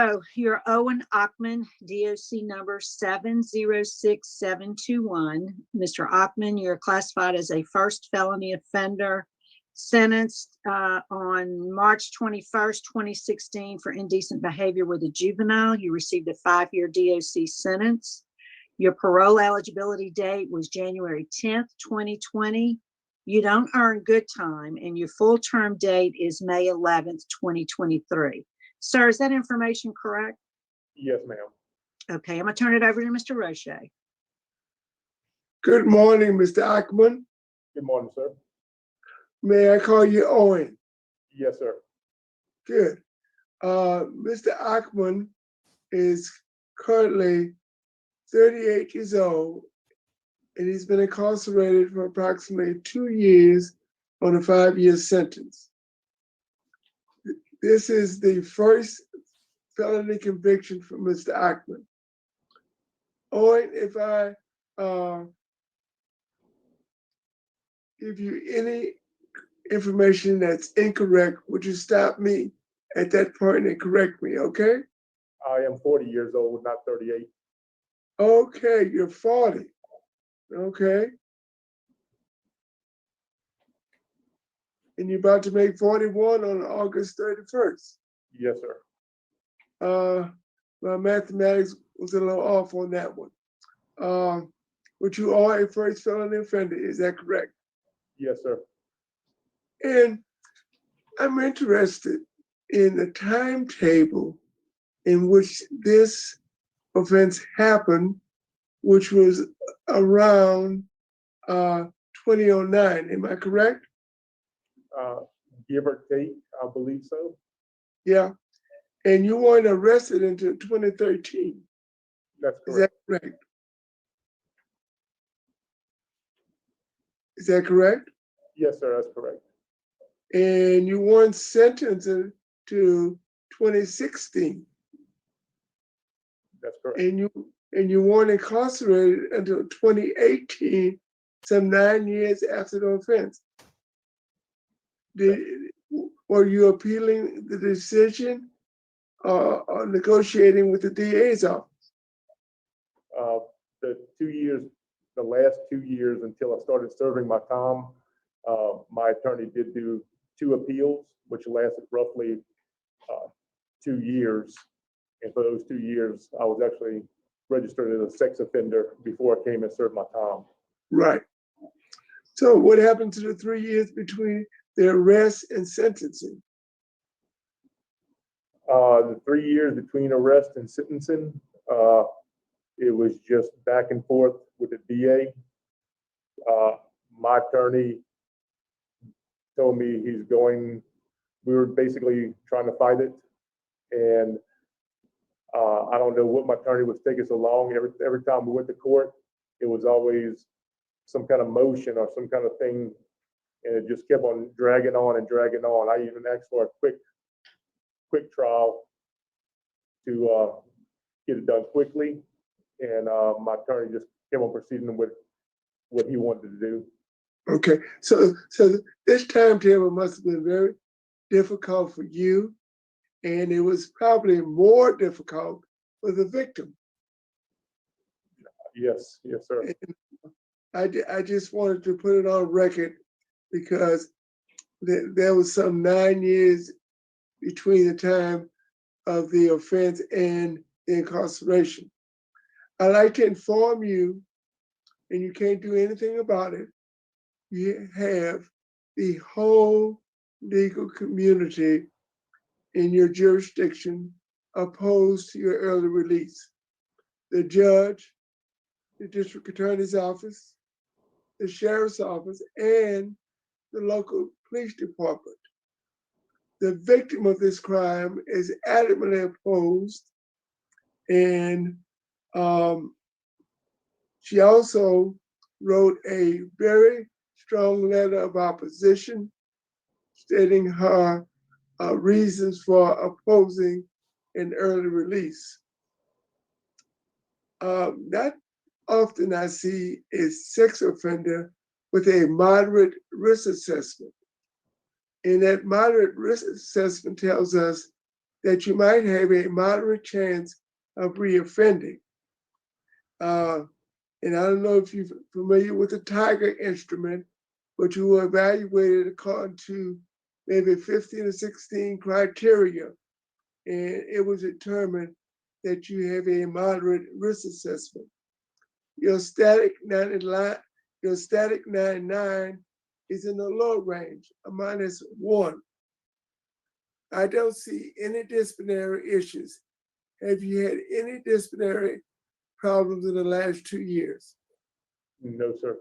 Oh, you're Owen Aman, DOC number 706721. Mr. Ackman, you're classified as a first felony offender, sentenced on March 21st, 2016 for indecent behavior with a juvenile. You received a 5-year DOC sentence. Your parole eligibility date was January 10th, 2020. You don't earn good time, and your full term date is May 11th, 2023. Sir, is that information correct? Yes, ma'am. Okay, I'm gonna turn it over to Mr. Roche. Good morning, Mr. Ackman. Good morning, sir. May I call you Owen? Yes, sir. Good. Mr. Ackman is currently 38 years old, and he's been incarcerated for approximately 2 years on a 5-year sentence. This is the first felony conviction for Mr. Ackman. Owen, if I give you any information that's incorrect, would you stop me at that point and correct me, okay? I am 40 years old, not 38. Okay, you're 40. Okay. And you're about to make 41 on August 31st. Yes, sir. My mathematics was a little off on that one. But you are a first felony offender, is that correct? Yes, sir. And I'm interested in the timetable in which this offense happened, which was around 2009. Am I correct? Give or take, I believe so. Yeah. And you weren't arrested until 2013. That's Is correct. that correct? Is that correct? Yes, sir, that's correct. And you weren't sentenced to 2016. That's correct. And you weren't incarcerated until 2018, some 9 years after the offense. Were you appealing the decision or negotiating with the DA's office? The last 2 years until I started serving my time, my attorney did do 2 appeals, which lasted roughly 2 years. And for those 2 years, I was actually registered as a sex offender before I came and served my time. Right. So what happened to the 3 years between the arrest and sentencing? The 3 years between arrest and sentencing, it was just back and forth with the DA. My attorney told me we were basically trying to fight it. And I don't know what my attorney was taking so long. Every time we went to court, it was always some kind of motion or some kind of thing. And it just kept on dragging on and dragging on. I even asked for a quick trial to get it done quickly. And my attorney just kept on proceeding with what he wanted to do. Okay, so this timetable must have been very difficult for you, and it was probably more difficult for the victim. Yes, sir. And I just wanted to put it on record because there was some 9 years between the time of the offense and the incarceration. I'd like to inform you, and you can't do anything about it, you have the whole legal community in your jurisdiction opposed to your early release. The judge, the district attorney's office, the sheriff's office, and the local police department. The victim of this crime is adamantly opposed, and she also wrote a very strong letter of opposition stating her reasons for opposing an early release. Not often I see a sex offender with a moderate risk assessment. And that moderate risk assessment tells us that you might have a moderate chance of reoffending. And I don't know if you're familiar with the Tiger instrument, but you were evaluated according to maybe 15 or 16 criteria. And it was determined that you have a moderate risk assessment. Your static 99 is in the low range, a -1. I don't see any disciplinary issues. Have you had any disciplinary problems in the last 2 years? No, sir.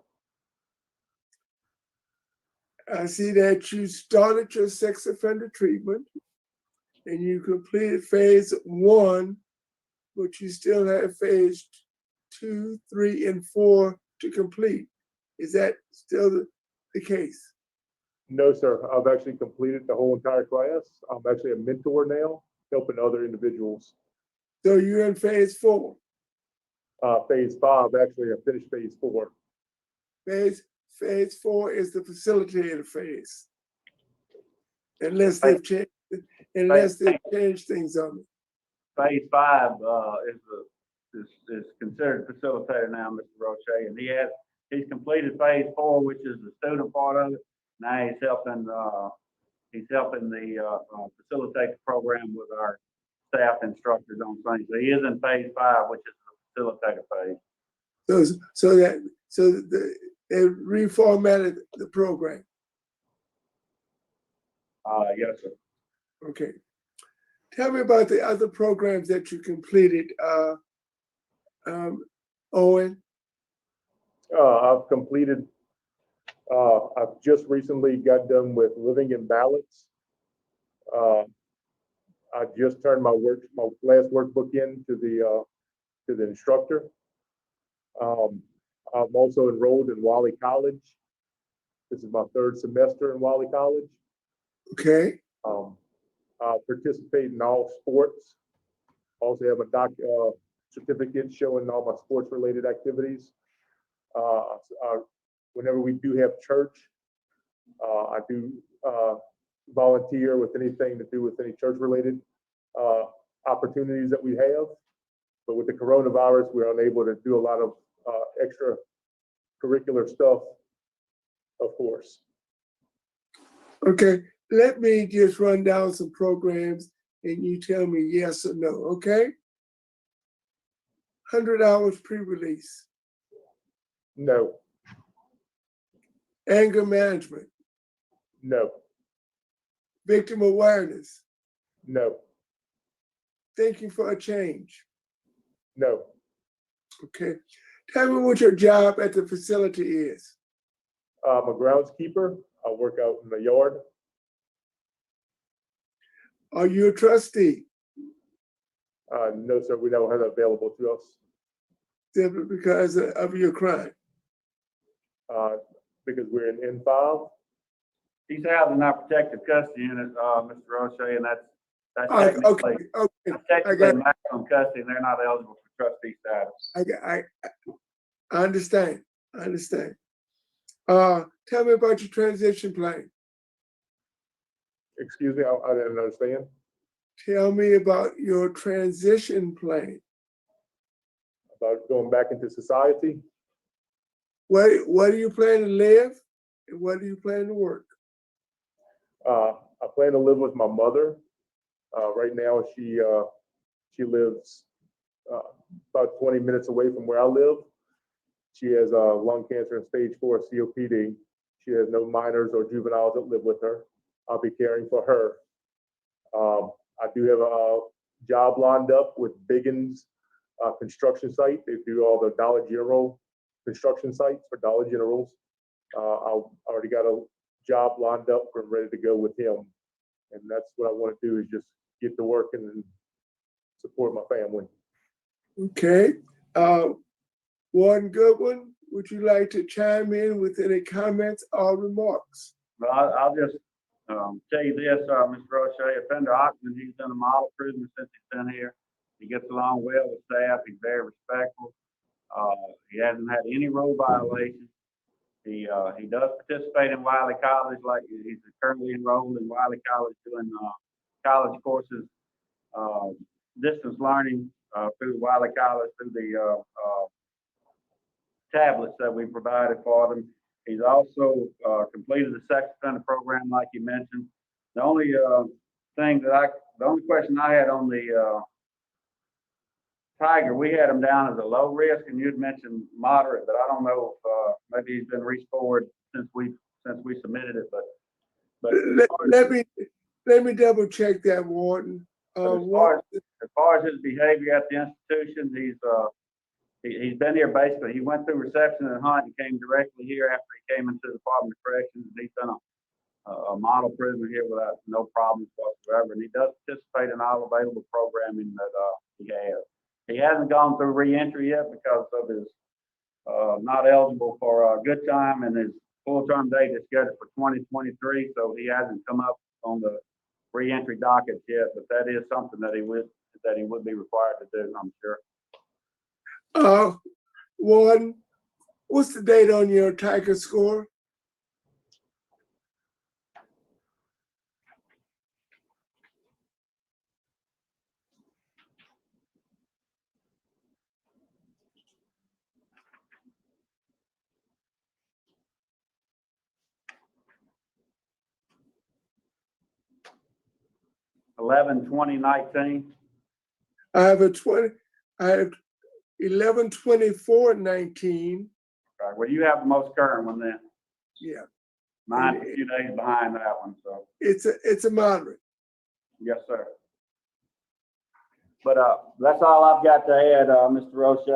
I see that you started your sex offender treatment and you completed phase 1, but you still have phase 2, 3, and 4 to complete. Is that still the case? No, sir. I've actually completed the whole entire class. I'm actually a mentor now, helping other individuals. So you're in phase 4. Phase 5, actually, I finished phase 4. Phase 4 is the facilitator phase. Unless they've changed things on it. Phase 5 is considered facilitator now, Mr. Roche, and he's completed phase 4, which is the student part of it. Now he's helping the facilitate the program with our staff instructors on things. So he is in phase 5, which is the facilitator phase. So they reformatted the program. Yes, sir. Okay. Tell me about the other programs that you completed, Owen. I've completed, I've just recently got done with Living in Balance. I just turned my last workbook in to the instructor. I'm also enrolled in Wiley College. This is my 3rd semester in Wiley College. Okay. I participate in all sports. Also have a certificate showing all my sports related activities. Whenever we do have church, I do volunteer with anything to do with any church related opportunities that we have. But with the coronavirus, we're unable to do a lot of extra curricular stuff, of course. Okay. Let me just run down some programs and you tell me yes or no, okay? 100 hours pre-release. No. Anger management. No. Victim awareness. No. Thinking for a change. No. Okay. Tell me what your job at the facility is. I'm a groundskeeper. I work out in the yard. Are you a trustee? No, sir, we don't have that available to us. Simply because of your crime? Because we're in N5. He's housed in our protective custody unit, Mr. Roche, and that's Okay, technically, okay. technically maximum custody, and they're not eligible for trustee status. I understand. I understand. Tell me about your transition plan. Excuse me, I didn't understand. Tell me about your transition plan. About going back into society. Where do you plan to live and where do you plan to work? I plan to live with my mother. Right now, she lives about 20 minutes away from where I live. She has lung cancer and stage 4 COPD. She has no minors or juveniles that live with her. I'll be caring for her. I do have a job lined up with Biggins construction site. They do all the Dollar General construction sites for Dollar Generals. I already got a job lined up and ready to go with him. And that's what I want to do, is just get to work and support my family. Okay. Warden Goodwin, would you like to chime in with any comments or remarks? Well, I'll just tell you this, Mr. Roche, Offender Ockman, he's done a model improvement since he's been here. He gets along well with staff. He's very respectful. He hasn't had any rule violations. He does participate in Wiley College, like he's currently enrolled in Wiley College doing college courses distance learning through Wiley College, through the tablets that we provided for them. He's also completed the sex offender program, like you mentioned. The only the only question I had on the Tiger, we had him down as a low risk, and you'd mentioned moderate, but I don't know if maybe he's been reached forward since we submitted it. But let me double check that, Warden. As far as his behavior at the institution, he's been here basically. He went through reception at Hunt and came directly here after he came into the Department of Corrections. He's done a model prisoner here without no problems whatsoever, and he does participate in all available programming that he has. He hasn't gone through reentry yet because of his not eligible for good time, and his full-term date is scheduled for 2023, so he hasn't come up on the reentry docket yet, but that is something that he would be required to do, I'm sure. Warden, what's the date on your Tiger score? I have 11/24/19. Right, well, you have the most current one then. Yeah. Mine's a few days behind that one, so. It's a moderate. Yes, sir. But that's all I've got to add, Mr. Roche.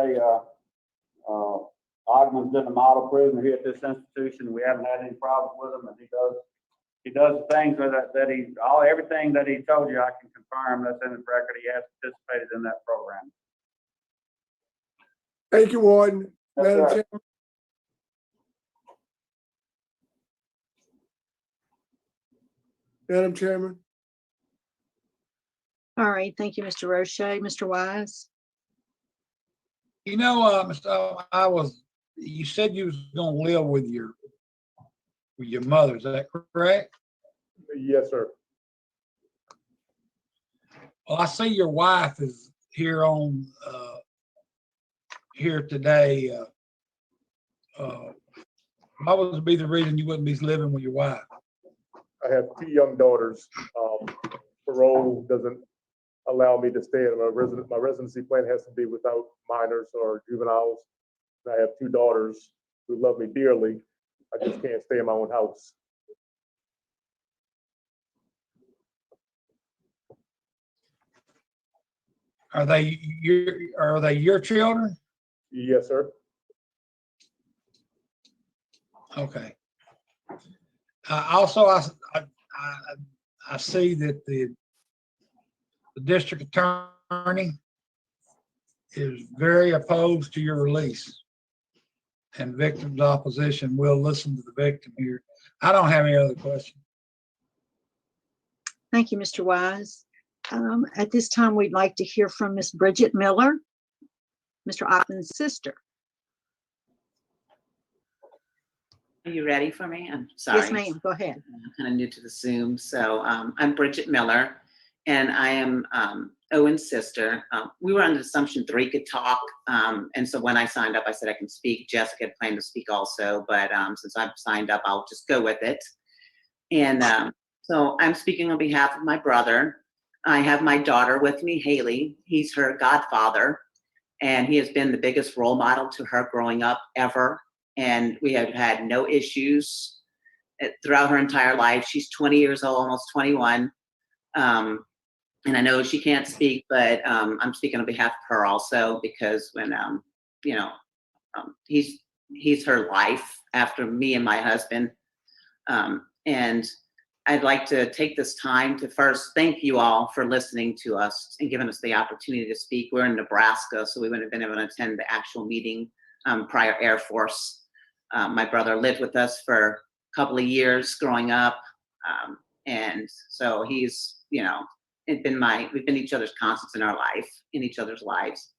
Ogman's been a model prisoner here at this institution. We haven't had any problems with him, and he does things that everything that he told you, I can confirm that's in his record. He has participated in that program. Thank you, Warden. Yes, Madam sir. Chairman. Madam Chairman. All right, thank you, Mr. Roche. Mr. Wise? You know, Mr. You said you was gonna live with your mother, is that correct? Yes, sir. Well, I see your wife is here here today. What would be the reason you wouldn't be living with your wife? I have 2 young daughters. Parole doesn't allow me to stay in my residency plan has to be without minors or juveniles. And I have 2 daughters who love me dearly. I just can't stay in my own house. Are they your children? Yes, sir. Okay. Also, I see that the district attorney is very opposed to your release, and victim's opposition will listen to the victim here. I don't have any other questions. Thank you, Mr. Wise. At this time, we'd like to hear from Miss Bridget Miller, Mr. Ockman's sister. Are you ready for me? I'm sorry. Yes, ma'am. Go ahead. I'm kind of new to the Zoom. So I'm Bridget Miller, and I am Owen's sister. We were under the assumption 3 could talk. And so when I signed up, I said I can speak. Jessica had planned to speak also, but since I've signed up, I'll just go with it. And so I'm speaking on behalf of my brother. I have my daughter with me, Haley. He's her godfather, and he has been the biggest role model to her growing up ever. And we have had no issues throughout her entire life. She's 20 years old, almost 21. And I know she can't speak, but I'm speaking on behalf of her also, because when, he's her life after me and my husband. And I'd like to take this time to first thank you all for listening to us and giving us the opportunity to speak. We're in Nebraska, so we wouldn't have been able to attend the actual meeting prior Air Force. My brother lived with us for a couple of years growing up. And so he's, we've been each other's constants in our life, in each other's lives.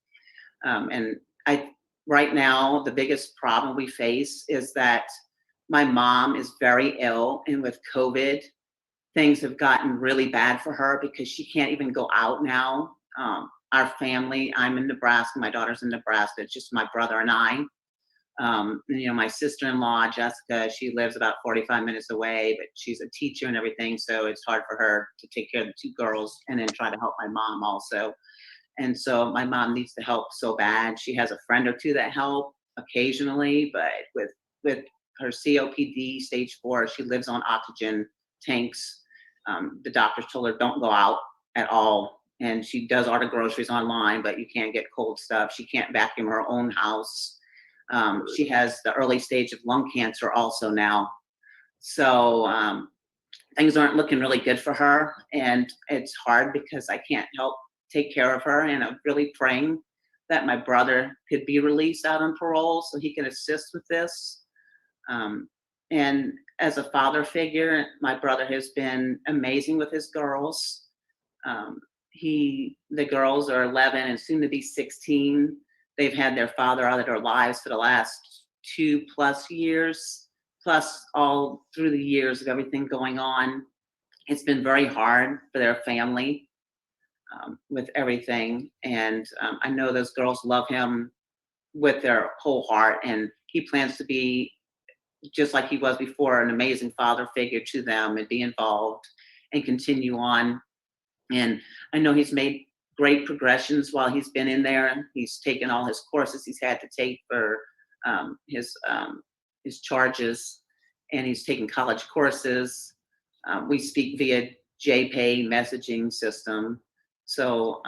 And right now, the biggest problem we face is that my mom is very ill, and with COVID, things have gotten really bad for her because she can't even go out now. Our family, I'm in Nebraska, my daughter's in Nebraska, it's just my brother and I. My sister-in-law, Jessica, she lives about 45 minutes away, but she's a teacher and everything, so it's hard for her to take care of the 2 girls and then try to help my mom also. And so my mom needs the help so bad. She has a friend or 2 that help occasionally, but with her COPD stage 4, she lives on oxygen tanks. The doctors told her don't go out at all. And she does order groceries online, but you can't get cold stuff. She can't vacuum her own house. She has the early stage of lung cancer also now. So things aren't looking really good for her. And it's hard because I can't help take care of her. And I'm really praying that my brother could be released out on parole so he can assist with this. And as a father figure, my brother has been amazing with his girls. The girls are 11 and soon to be 16. They've had their father out of their lives for the last 2+ years, plus all through the years of everything going on. It's been very hard for their family with everything. And I know those girls love him with their whole heart, and he plans to be, just like he was before, an amazing father figure to them and be involved and continue on. And I know he's made great progressions while he's been in there. He's taken all his courses he's had to take for his charges, and he's taken college courses. We speak via JPay messaging system. So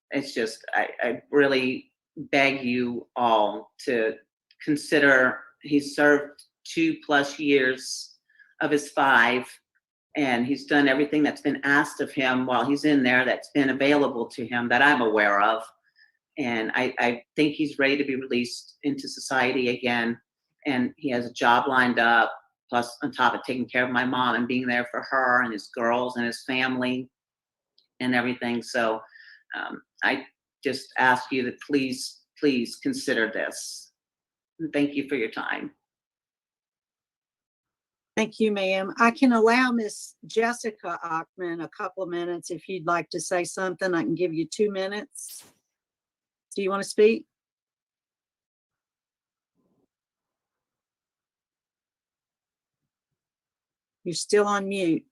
it's just, I really beg you all to consider, he's served 2+ years of his 5. And he's done everything that's been asked of him while he's in there that's been available to him that I'm aware of. And I think he's ready to be released into society again. And he has a job lined up, plus on top of taking care of my mom and being there for her and his girls and his family and everything. So I just ask you to please consider this. And thank you for your time. Thank you, ma'am. I can allow Miss Jessica Ockman a couple of minutes. If you'd like to say something, I can give you 2 minutes. Do you want to speak? You're still on mute.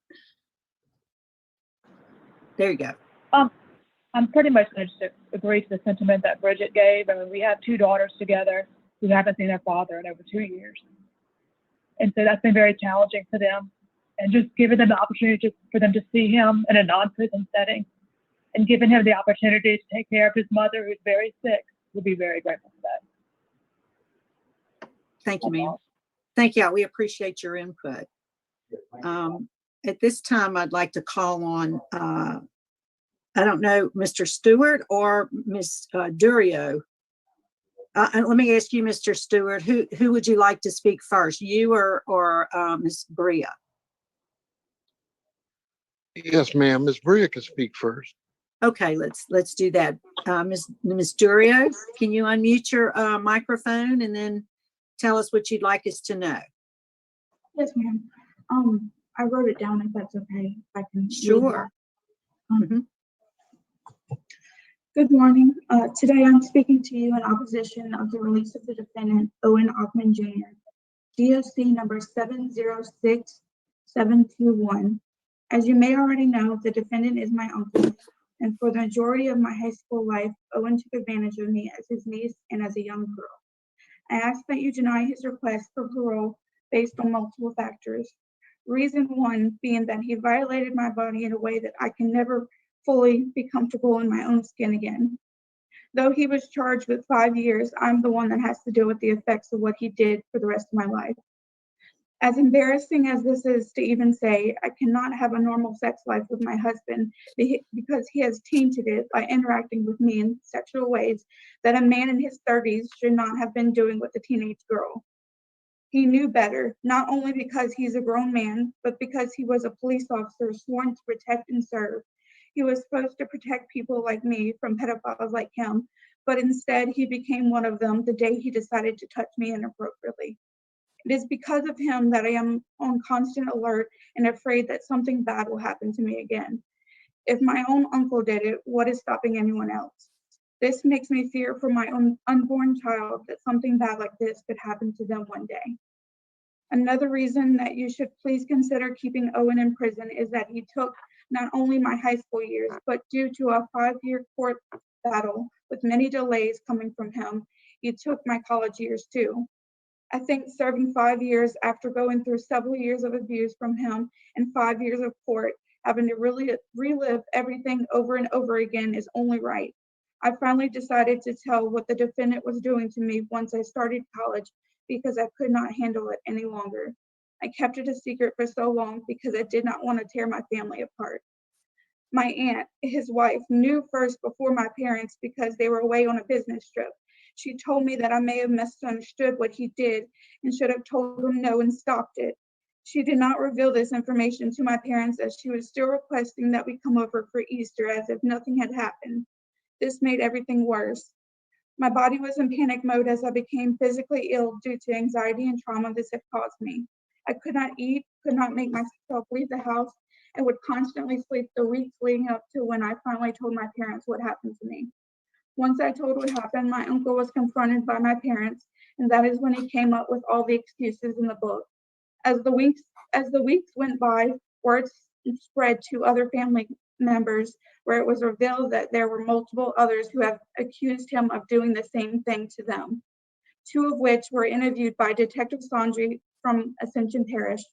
There you go. I'm pretty much going to agree to the sentiment that Bridget gave. I mean, we have 2 daughters together who haven't seen their father in over 2 years. And so that's been very challenging for them. And just giving them the opportunity for them to see him in a non-prison setting and giving him the opportunity to take care of his mother, who's very sick, we'll be very grateful for that. Thank you, ma'am. Thank you. We appreciate your input. At this time, I'd like to call on, I don't know, Mr. Stewart or Ms. Durio. Let me ask you, Mr. Stewart, who would you like to speak first, you or Ms. Bria? Yes, ma'am. Ms. Bria can speak first. Okay, let's do that. Ms. Durio, can you unmute your microphone and then tell us what you'd like us to know? Yes, ma'am. I wrote it down if that's okay. If I can. Sure. Good morning. Today I'm speaking to you in opposition of the release of the defendant, Owen Aman Jr., DOC number 706721. As you may already know, the defendant is my uncle, and for the majority of my high school life, Owen took advantage of me as his niece and as a young girl. I ask that you deny his request for parole based on multiple factors. Reason 1 being that he violated my body in a way that I can never fully be comfortable in my own skin again. Though he was charged with 5 years, I'm the one that has to deal with the effects of what he did for the rest of my life. As embarrassing as this is to even say, I cannot have a normal sex life with my husband because he has tainted it by interacting with me in sexual ways that a man in his 30s should not have been doing with a teenage girl. He knew better, not only because he's a grown man, but because he was a police officer sworn to protect and serve. He was supposed to protect people like me from pedophiles like him, but instead he became one of them the day he decided to touch me inappropriately. It is because of him that I am on constant alert and afraid that something bad will happen to me again. If my own uncle did it, what is stopping anyone else? This makes me fear for my own unborn child that something bad like this could happen to them one day. Another reason that you should please consider keeping Owen in prison is that he took not only my high school years, but due to a 5-year court battle with many delays coming from him, he took my college years too. I think serving 5 years after going through several years of abuse from him and 5 years of court, having to really relive everything over and over again is only right. I finally decided to tell what the defendant was doing to me once I started college because I could not handle it any longer. I kept it a secret for so long because I did not want to tear my family apart. My aunt, his wife, knew first before my parents because they were away on a business trip. She told me that I may have misunderstood what he did and should have told him no and stopped it. She did not reveal this information to my parents as she was still requesting that we come over for Easter as if nothing had happened. This made everything worse. My body was in panic mode as I became physically ill due to anxiety and trauma this had caused me. I could not eat, could not make myself leave the house, and would constantly sleep the weeks leading up to when I finally told my parents what happened to me. Once I told what happened, my uncle was confronted by my parents, and that is when he came up with all the excuses in the book. As the weeks went by, words spread to other family members where it was revealed that there were multiple others who have accused him of doing the same thing to them, 2 of which were interviewed by Detective Sandri from Ascension Parish.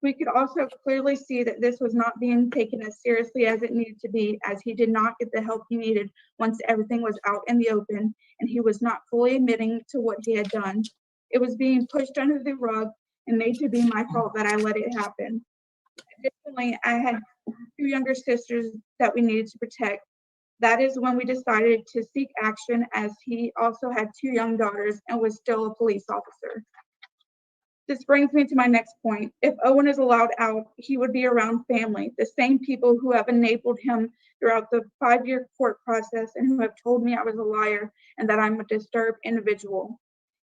We could also clearly see that this was not being taken as seriously as it needed to be, as he did not get the help he needed once everything was out in the open, and he was not fully admitting to what he had done. It was being pushed under the rug and made to be my fault that I let it happen. Additionally, I had 2 younger sisters that we needed to protect. That is when we decided to seek action, as he also had 2 young daughters and was still a police officer. This brings me to my next point. If Owen is allowed out, he would be around family, the same people who have enabled him throughout the 5-year court process and who have told me I was a liar and that I'm a disturbed individual.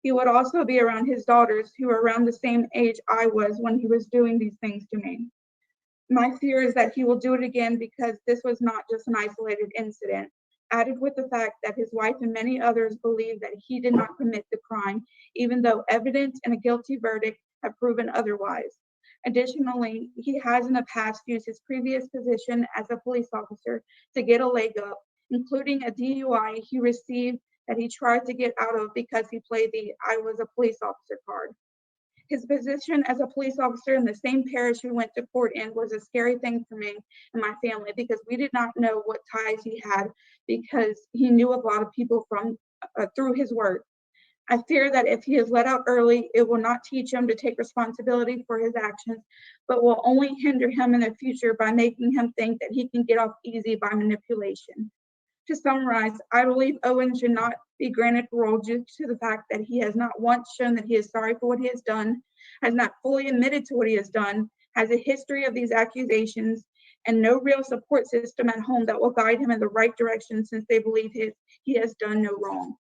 He would also be around his daughters, who are around the same age I was when he was doing these things to me. My fear is that he will do it again because this was not just an isolated incident, added with the fact that his wife and many others believe that he did not commit the crime, even though evidence and a guilty verdict have proven otherwise. Additionally, he has in the past used his previous position as a police officer to get a leg up, including a DUI he received that he tried to get out of because he played the "I was a police officer" card. His position as a police officer in the same parish we went to court in was a scary thing for me and my family because we did not know what ties he had because he knew a lot of people from through his work. I fear that if he is let out early, it will not teach him to take responsibility for his actions, but will only hinder him in the future by making him think that he can get off easy by manipulation. To summarize, I believe Owen should not be granted parole due to the fact that he has not once shown that he is sorry for what he has done, has not fully admitted to what he has done, has a history of these accusations, and no real support system at home that will guide him in the right direction since they believe he has done no wrong.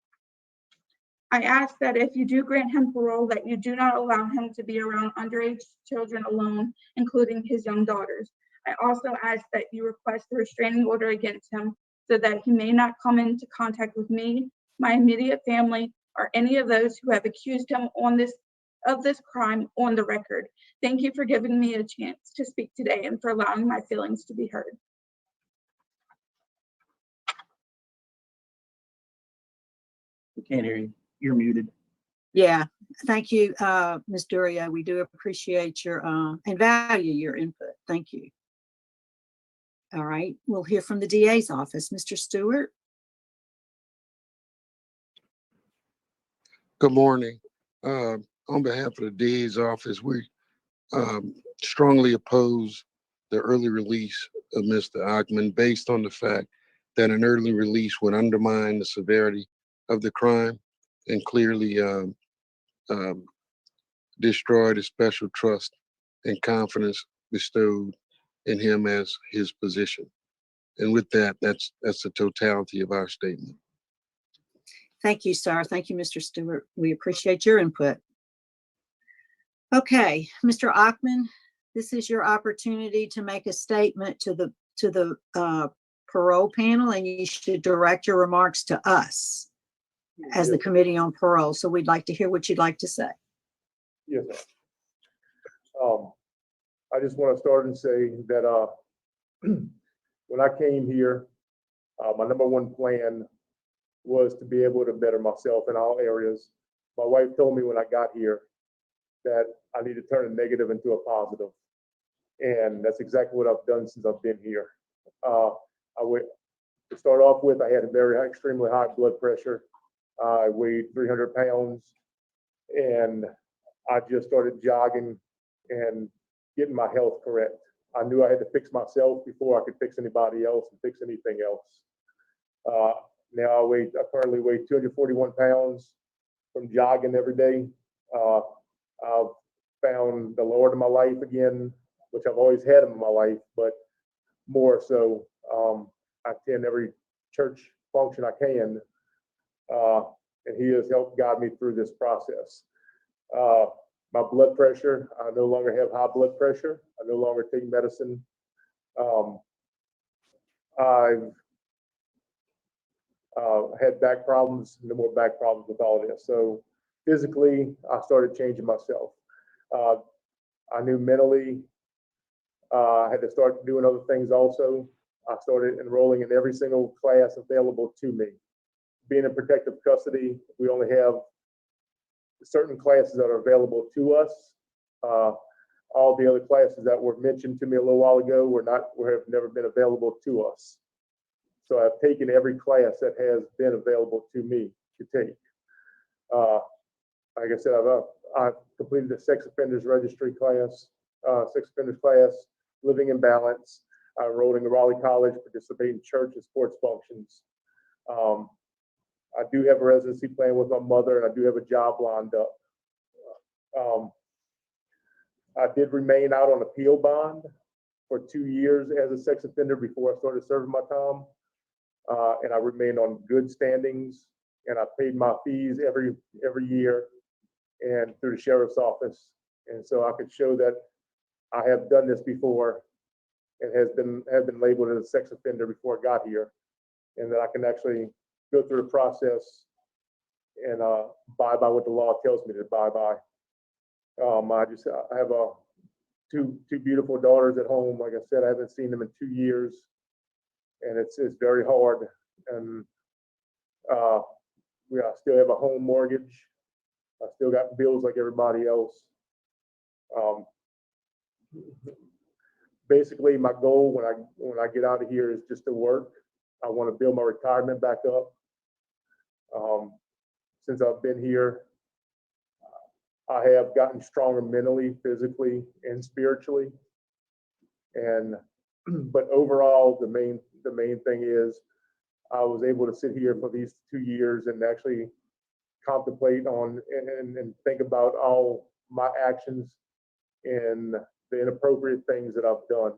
I ask that if you do grant him parole, that you do not allow him to be around underage children alone, including his young daughters. I also ask that you request a restraining order against him so that he may not come into contact with me, my immediate family, or any of those who have accused him of this crime on the record. Thank you for giving me a chance to speak today and for allowing my feelings to be heard. We can't hear you. You're muted. Yeah, thank you, Ms. Duria. We do appreciate your and value your input. Thank you. All right, we'll hear from the DA's office. Mr. Stewart. Good morning. On behalf of the DA's office, we strongly oppose the early release of Mr. Ackman based on the fact that an early release would undermine the severity of the crime and clearly destroy the special trust and confidence bestowed in him as his position. And with that, that's the totality of our statement. Thank you, sir. Thank you, Mr. Stewart. We appreciate your input. Okay, Mr. Ackman, this is your opportunity to make a statement to the parole panel, and you should direct your remarks to us as the Committee on Parole. So we'd like to hear what you'd like to say. Yes, ma'am. I just want to start and say that when I came here, my number one plan was to be able to better myself in all areas. My wife told me when I got here that I need to turn a negative into a positive. And that's exactly what I've done since I've been here. To start off with, I had extremely high blood pressure. I weighed 300 pounds, and I just started jogging and getting my health correct. I knew I had to fix myself before I could fix anybody else and fix anything else. Now I currently weigh 241 pounds from jogging every day. I've found the Lord in my life again, which I've always had him in my life, but more so. I attend every church function I can, and he has helped guide me through this process. My blood pressure, I no longer have high blood pressure. I no longer take medicine. I've had back problems, no more back problems with all this. So physically, I started changing myself. I knew mentally, I had to start doing other things also. I started enrolling in every single class available to me. Being in protective custody, we only have certain classes that are available to us. All the other classes that were mentioned to me a little while ago have never been available to us. So I've taken every class that has been available to me to take. Like I said, I've completed the sex offenders registry class, living in balance. I enrolled in Raleigh College, participate in church and sports functions. I do have a residency plan with my mother, and I do have a job lined up. I did remain out on appeal bond for 2 years as a sex offender before I started serving my time. And I remained on good standings, and I paid my fees every year and through the sheriff's office. And so I could show that I have done this before and have been labeled as a sex offender before I got here, and that I can actually go through the process and abide by what the law tells me to abide by. I have two beautiful daughters at home. Like I said, I haven't seen them in 2 years, and it's very hard. And I still have a home mortgage. I still got bills like everybody else. Basically, my goal when I get out of here is just to work. I want to build my retirement back up. Since I've been here, I have gotten stronger mentally, physically, and spiritually. But overall, the main thing is I was able to sit here for these 2 years and actually contemplate on and think about all my actions and the inappropriate things that I've done.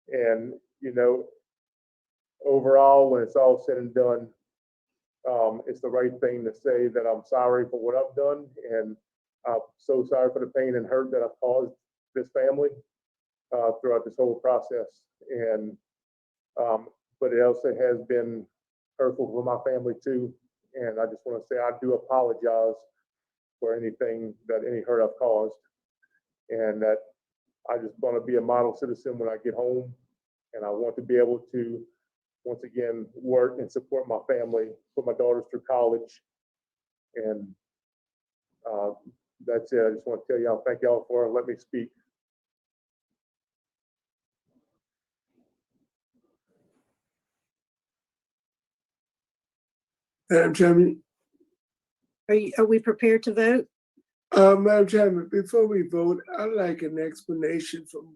And, overall, when it's all said and done, it's the right thing to say that I'm sorry for what I've done, and I'm so sorry for the pain and hurt that I've caused this family throughout this whole process. And but it also has been hurtful for my family too. And I just want to say I do apologize for any hurt I've caused, and that I just want to be a model citizen when I get home, and I want to be able to once again work and support my family, put my daughters through college, and that's it. I just want to tell y'all, thank y'all for letting me speak. Madam Chairman, Are we prepared to vote? Madam Chairman, before we vote, I'd like an explanation from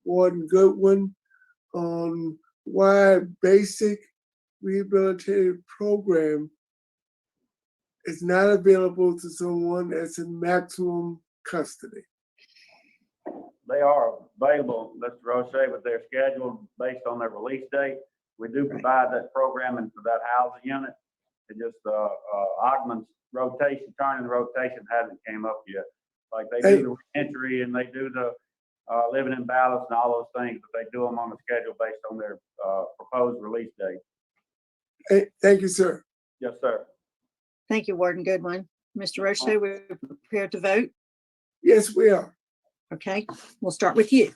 Warden Goodwin on why basic rehabilitative program is not available to someone that's in maximum custody. They are available, Mr. Roche, but they're scheduled based on their release date. We do provide that programming for that housing unit. It just, Ackman's rotation, turning the rotation hasn't came up yet. Like they do the entry and they do the living in balance and all those things, but they do them on a schedule based on their proposed release date. Hey, thank you, sir. Yes, sir. Thank you, Warden Goodwin. Mr. Roche, we're prepared to vote. Yes, we are. Okay, we'll start with you.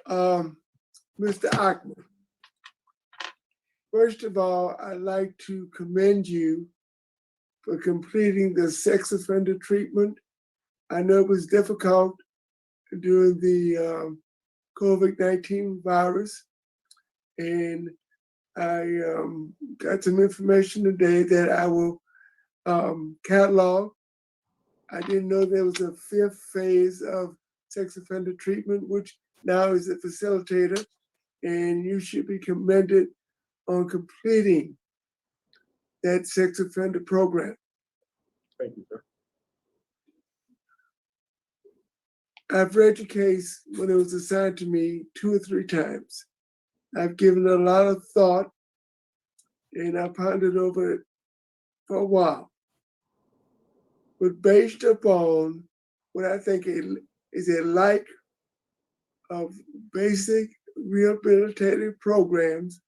Mr. Ackman. First of all, I'd like to commend you for completing the sex offender treatment. I know it was difficult during the COVID-19 virus, and I got some information today that I will catalog. I didn't know there was a 5th phase of sex offender treatment, which now is a facilitator, and you should be commended on completing that sex offender program. Thank you, sir. I've read your case when it was assigned to me 2 or 3 times. I've given it a lot of thought, and I pondered over it for a while. But based upon what I think is a lack of basic rehabilitative programs,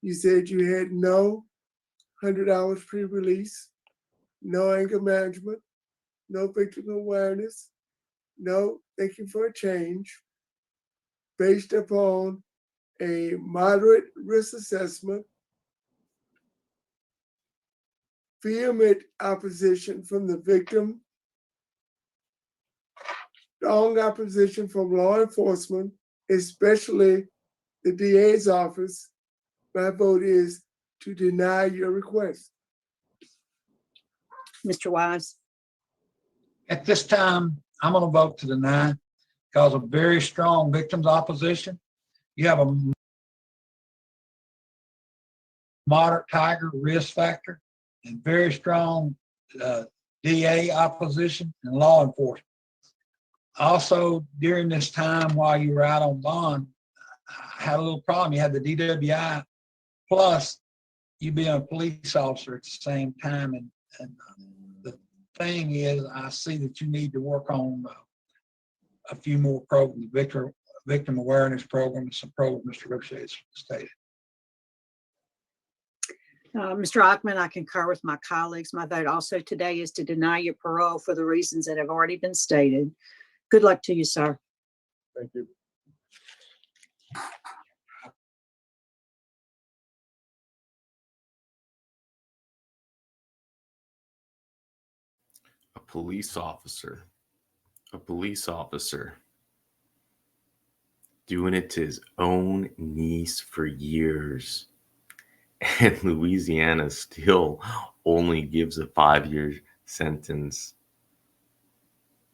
you said you had no 100 hours pre-release, no anger management, no victim awareness, no thinking for a change, based upon a moderate risk assessment, vehement opposition from the victim, strong opposition from law enforcement, especially the DA's office. My vote is to deny your request. Mr. Wise. At this time, I'm going to vote to deny because of very strong victims opposition. You have a moderate tiger risk factor and very strong DA opposition and law enforcement. Also, during this time while you were out on bond, I had a little problem. You had the DWI plus you being a police officer at the same time. And the thing is, I see that you need to work on a few more programs, victim awareness programs, some programs Mr. Roche has stated. Mr. Ackman, I concur with my colleagues. My vote also today is to deny your parole for the reasons that have already been stated. Good luck to you, sir. Thank you. A police officer doing it to his own niece for years. And Louisiana still only gives a 5-year sentence.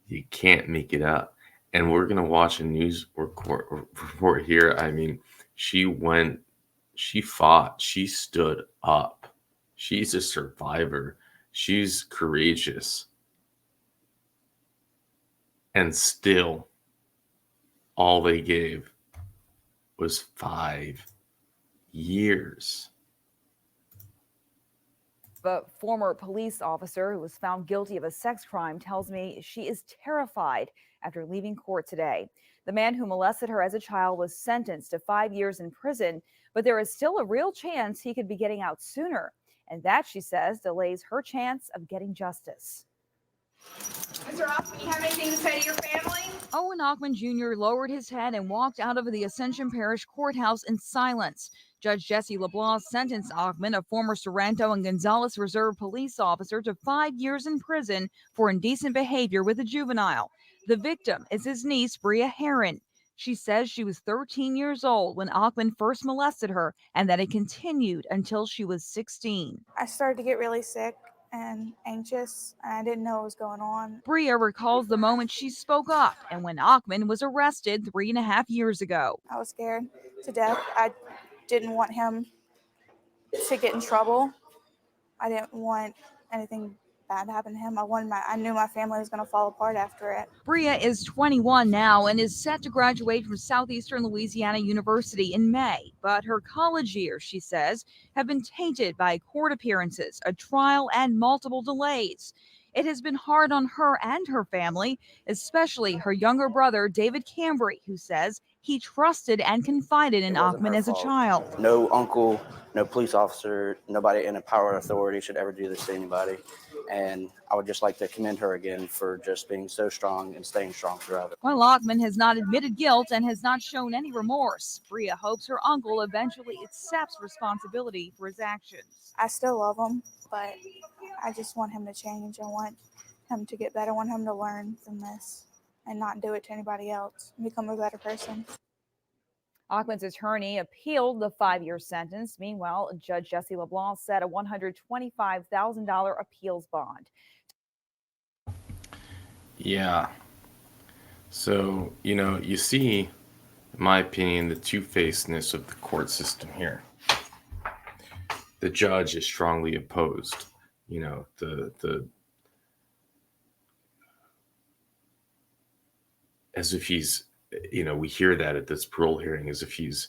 You can't make it up. And we're going to watch a news report here. I mean, she fought, she stood up. She's a survivor. She's courageous. And still, all they gave was 5 years. A former police officer who was found guilty of a sex crime tells me she is terrified after leaving court today. The man who molested her as a child was sentenced to 5 years in prison, but there is still a real chance he could be getting out sooner. And that, she says, delays her chance of getting justice. Mr. Ackman, you have anything to say to your family? Owen Aman Jr. lowered his head and walked out of the Ascension Parish Courthouse in silence. Judge Jesse LeBlanc sentenced Ackman, a former Sorrento and Gonzales Reserve police officer, to 5 years in prison for indecent behavior with a juvenile. The victim is his niece, Bria Herron. She says she was 13 years old when Ackman first molested her and that it continued until she was 16. I started to get really sick and anxious, and I didn't know what was going on. Bria recalls the moment she spoke up and when Ackman was arrested 3.5 years ago. I was scared to death. I didn't want him to get in trouble. I didn't want anything bad to happen to him. I knew my family was going to fall apart after it. Bria is 21 now and is set to graduate from Southeastern Louisiana University in May. But her college years, she says, have been tainted by court appearances, a trial, and multiple delays. It has been hard on her and her family, especially her younger brother, David Cambry, who says he trusted and confided in Ackman as a child. No uncle, no police officer, nobody in a power of authority should ever do this to anybody. And I would just like to commend her again for just being so strong and staying strong throughout it. While Ackman has not admitted guilt and has not shown any remorse, Bria hopes her uncle eventually accepts responsibility for his actions. I still love him, but I just want him to change. I want him to get better. I want him to learn from this and not do it to anybody else and become a better person. Ackman's attorney appealed the 5-year sentence. Meanwhile, Judge Jesse LeBlanc set a $125,000 appeals bond. Yeah. So, you see, in my opinion, the two-facedness of the court system here. The judge is strongly opposed. As if he's, we hear that at this parole hearing, as if he's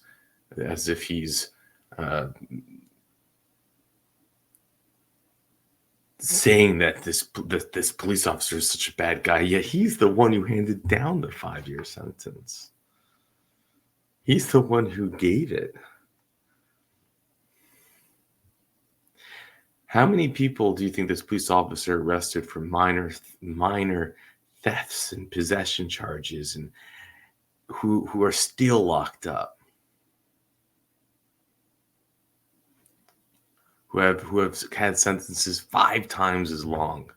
saying that this police officer is such a bad guy, yet he's the one who handed down the 5-year sentence. He's the one who gave it. How many people do you think this police officer arrested for minor thefts and possession charges, and who are still locked up? Who have had sentences 5 times as long?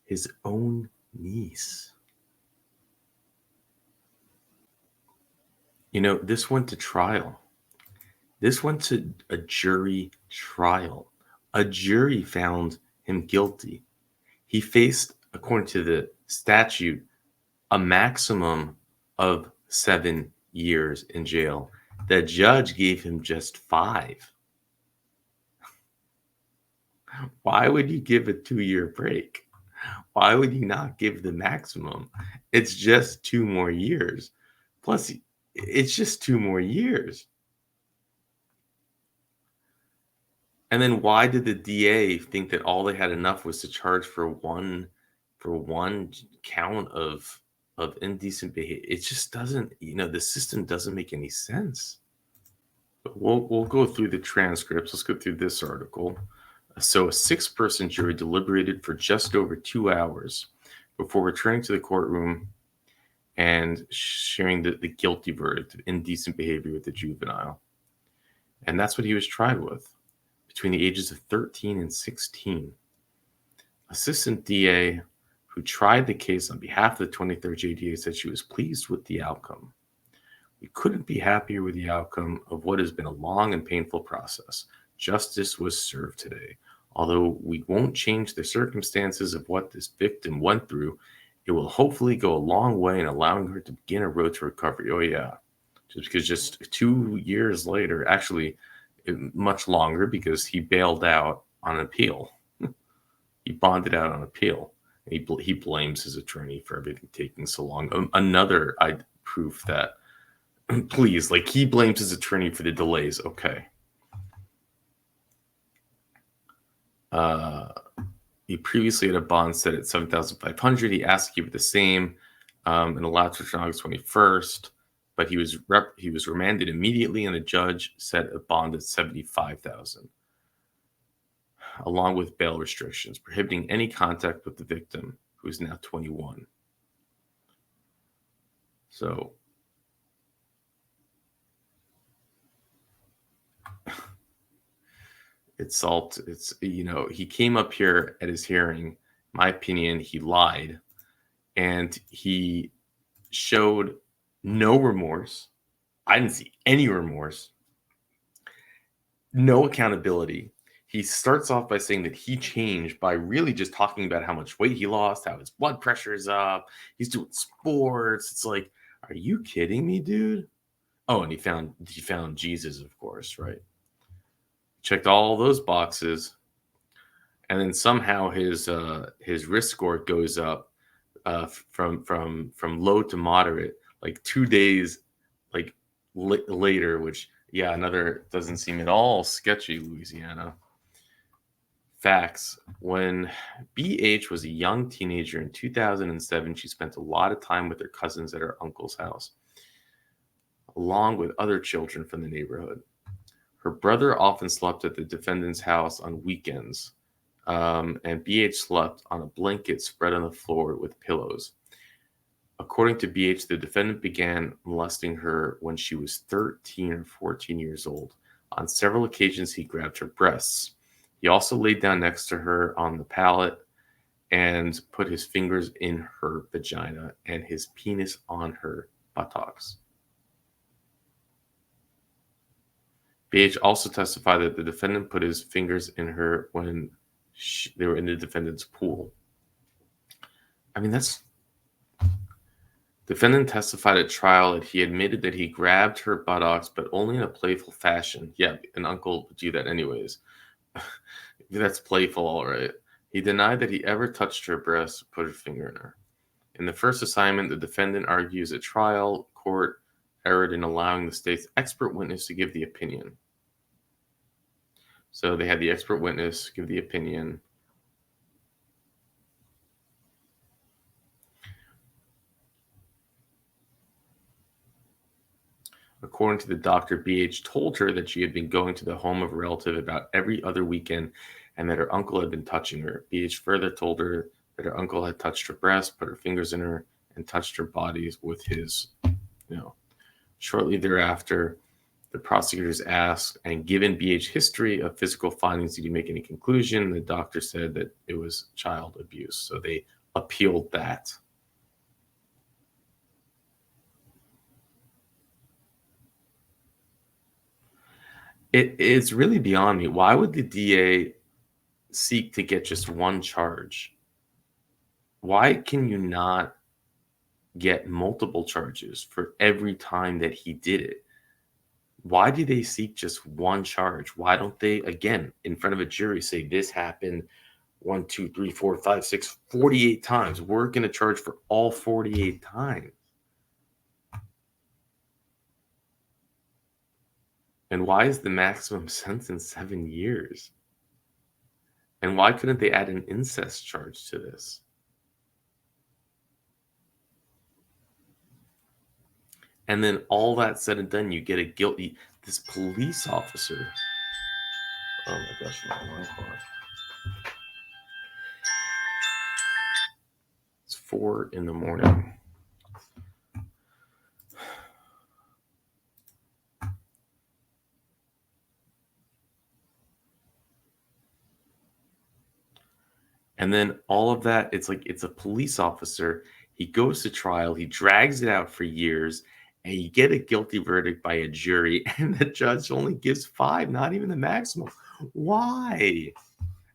His own niece. This went to trial. This went to a jury trial. A jury found him guilty. He faced, according to the statute, a maximum of 7 years in jail. The judge gave him just 5. Why would you give a 2-year break? Why would you not give the maximum? It's just 2 more years. Plus, it's just 2 more years. And then why did the DA think that all they had enough was to charge for one count of indecent behavior? It just doesn't, the system doesn't make any sense. But we'll go through the transcripts. Let's go through this article. So a 6-person jury deliberated for just over 2 hours before returning to the courtroom and sharing the guilty verdict of indecent behavior with the juvenile. And that's what he was tried with, between the ages of 13 and 16. Assistant DA who tried the case on behalf of the 23rd JDA said she was pleased with the outcome. We couldn't be happier with the outcome of what has been a long and painful process. Justice was served today. Although we won't change the circumstances of what this victim went through, it will hopefully go a long way in allowing her to begin a road to recovery. Oh yeah, just because just 2 years later, actually much longer, because he bailed out on appeal. He bonded out on appeal. He blames his attorney for everything taking so long. Another proof that, please, he blames his attorney for the delays. Okay. He previously had a bond set at $7,500. He asked to keep it the same and allowed to return August 21st, but he was remanded immediately, and the judge set a bond at $75,000, along with bail restrictions prohibiting any contact with the victim, who is now 21. So he came up here at his hearing. My opinion, he lied, and he showed no remorse. I didn't see any remorse, no accountability. He starts off by saying that he changed by really just talking about how much weight he lost, how his blood pressure is up, he's doing sports. It's like, are you kidding me, dude? Oh, and he found Jesus, of course, right? Checked all those boxes, and then somehow his risk score goes up from low to moderate, 2 days later, which another doesn't seem at all sketchy. Louisiana Facts. When BH was a young teenager in 2007, she spent a lot of time with her cousins at her uncle's house, along with other children from the neighborhood. Her brother often slept at the defendant's house on weekends, and BH slept on a blanket spread on the floor with pillows. According to BH, the defendant began molesting her when she was 13 or 14 years old. On several occasions, he grabbed her breasts. He also laid down next to her on the pallet and put his fingers in her vagina and his penis on her buttocks. BH also testified that the defendant put his fingers in her when they were in the defendant's pool. I mean, Defendant testified at trial that he admitted that he grabbed her buttocks, but only in a playful fashion. Yeah, an uncle would do that anyways. That's playful, all right. He denied that he ever touched her breasts or put his finger in her. In the first assignment, the defendant argues at trial court erred in allowing the state's expert witness to give the opinion. So they had the expert witness give the opinion. According to the doctor, BH told her that she had been going to the home of a relative about every other weekend and that her uncle had been touching her. BH further told her that her uncle had touched her breast, put her fingers in her, and touched her body with his, Shortly thereafter, the prosecutors asked, and given BH history of physical findings, did you make any conclusion? The doctor said that it was child abuse. So they appealed that. It's really beyond me. Why would the DA seek to get just one charge? Why can you not get multiple charges for every time that he did it? Why do they seek just one charge? Why don't they, again, in front of a jury, say this happened 1, 2, 3, 4, 5, 6, 48 times? We're going to charge for all 48 times. And why is the maximum sentence 7 years? And why couldn't they add an incest charge to this? And then all that said and done, you get a guilty, this police officer. Oh my gosh, my alarm clock. It's 4 a.m. And then all of that, it's like it's a police officer. He goes to trial, he drags it out for years, and you get a guilty verdict by a jury, and the judge only gives 5, not even the maximum. Why?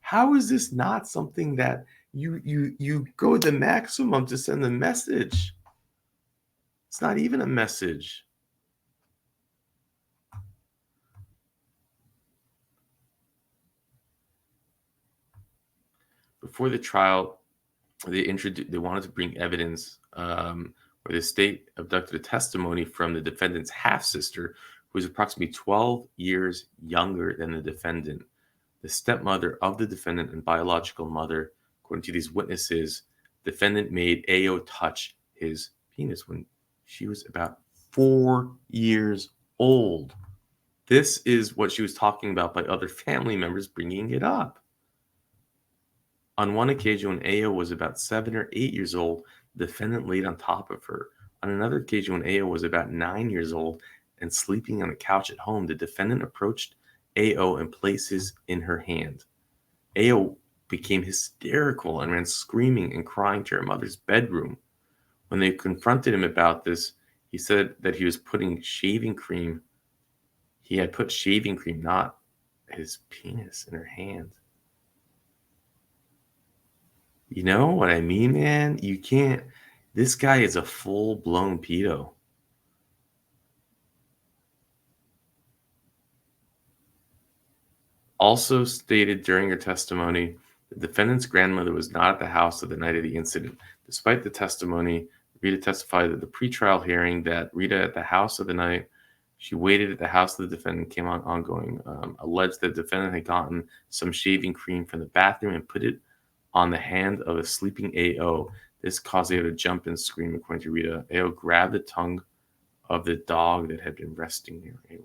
How is this not something that you go the maximum to send the message? It's not even a message. Before the trial, they wanted to bring evidence where the state abducted a testimony from the defendant's half-sister, who was approximately 12 years younger than the defendant. The stepmother of the defendant and biological mother, according to these witnesses, defendant made AO touch his penis when she was about 4 years old. This is what she was talking about by other family members bringing it up. On one occasion, when AO was about 7 or 8 years old, the defendant laid on top of her. On another occasion, when AO was about 9 years old and sleeping on the couch at home, the defendant approached AO and placed his in her hand. AO became hysterical and ran screaming and crying to her mother's bedroom. When they confronted him about this, he said that he was putting shaving cream. He had put shaving cream, not his penis, in her hand. You know what I mean, man? You can't. This guy is a full-blown pedo. Also stated during her testimony, the defendant's grandmother was not at the house of the night of the incident. Despite the testimony, Rita testified at the pretrial hearing that Rita at the house of the night She waited at the house the defendant came on ongoing. Alleged the defendant had gotten some shaving cream from the bathroom and put it on the hand of a sleeping AO. This caused AO to jump and scream, according to Rita. AO grabbed the tongue of the dog that had been resting near AO.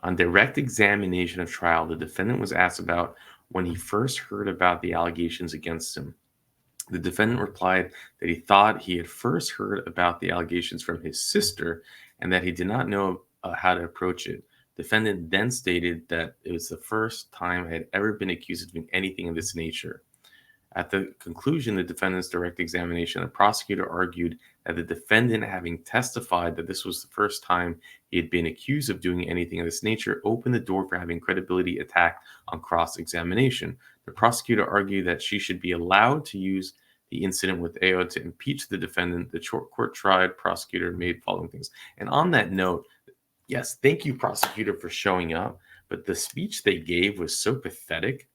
On direct examination of trial, the defendant was asked about when he first heard about the allegations against him. The defendant replied that he thought he had first heard about the allegations from his sister and that he did not know how to approach it. Defendant then stated that it was the first time I had ever been accused of doing anything of this nature. At the conclusion of the defendant's direct examination, the prosecutor argued that the defendant, having testified that this was the first time he had been accused of doing anything of this nature, opened the door for having credibility attacked on cross-examination. The prosecutor argued that she should be allowed to use the incident with AO to impeach the defendant. The court tried prosecutor made following things. And on that note, yes, thank you, prosecutor, for showing up. But the speech they gave was so pathetic.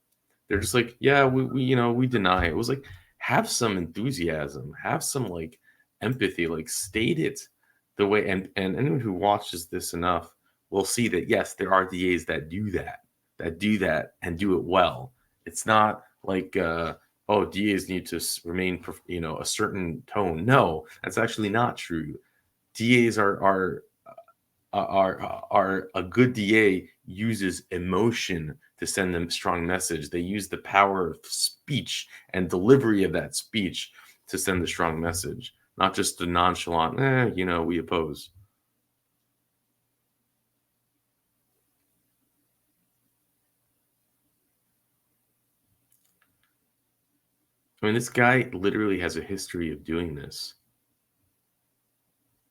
They're just like, yeah, we deny it. It was like, have some enthusiasm, have some like empathy, like state it the way. And anyone who watches this enough will see that yes, there are DAs that do that and do it well. It's not like DAs need to remain a certain tone. No, that's actually not true. DAs are a good DA uses emotion to send them a strong message. They use the power of speech and delivery of that speech to send a strong message, not just the nonchalant, we oppose. I mean, this guy literally has a history of doing this.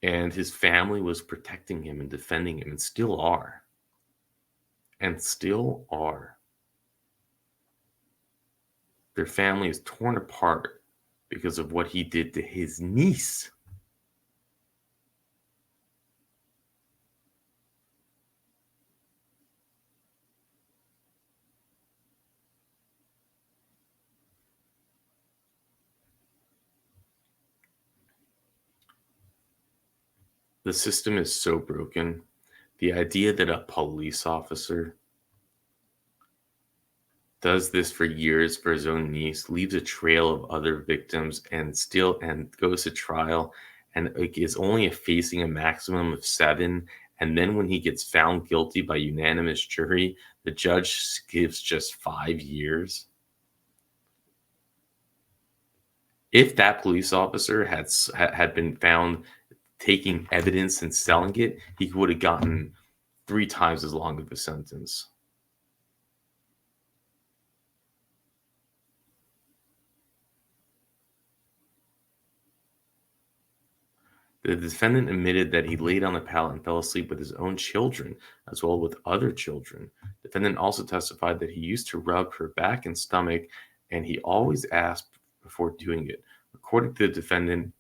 And his family was protecting him and defending him and still are. Their family is torn apart because of what he did to his niece. The system is so broken. The idea that a police officer does this for years for his own niece, leaves a trail of other victims, and goes to trial, and is only facing a maximum of 7. And then when he gets found guilty by unanimous jury, the judge gives just 5 years. If that police officer had been found taking evidence and selling it, he would have gotten 3 times as long of a sentence. The defendant admitted that he laid on the pallet and fell asleep with his own children, as well as with other children. The defendant also testified that he used to rub her back and stomach, and he always asked before doing it. According to the defendant,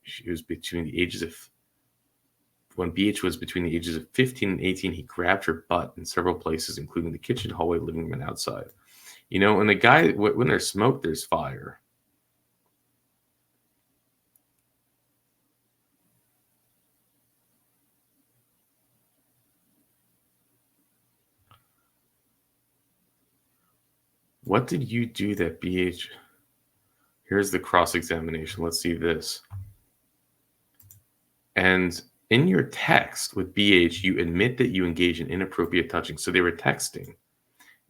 when BH was between the ages of 15 and 18, he grabbed her butt in several places, including the kitchen, hallway, living room, and outside. And the guy, when there's smoke, there's fire. What did you do that BH? Here's the cross-examination. Let's see this. And in your text with BH, you admit that you engaged in inappropriate touching. So they were texting,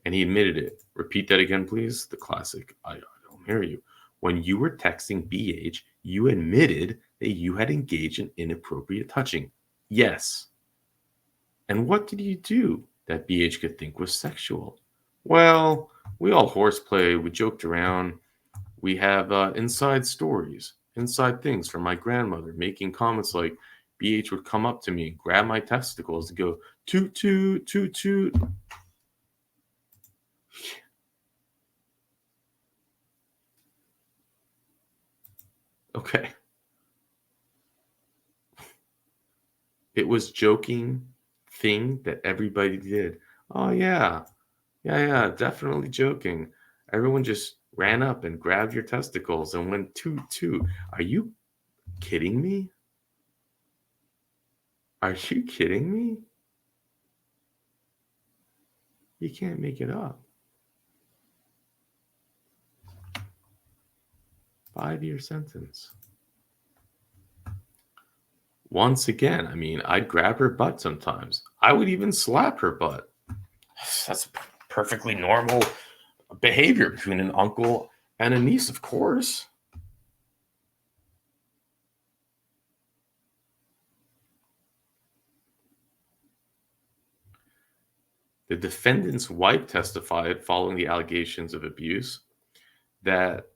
and he admitted it. Repeat that again, please. The classic, I don't hear you. When you were texting BH, you admitted that you had engaged in inappropriate touching. Yes. And what did you do that BH could think was sexual? Well, we all horseplay. We joked around. We have inside stories, inside things from my grandmother, making comments like BH would come up to me and grab my testicles and go, toot, toot, toot, toot. Okay. It was joking thing that everybody did. Oh, yeah. Yeah, definitely joking. Everyone just ran up and grabbed your testicles and went toot. Are you kidding me? Are you kidding me? You can't make it up. 5-year sentence. Once again, I mean, I'd grab her butt sometimes. I would even slap her butt. That's perfectly normal behavior between an uncle and a niece, of course. The defendant's wife testified following the allegations of abuse that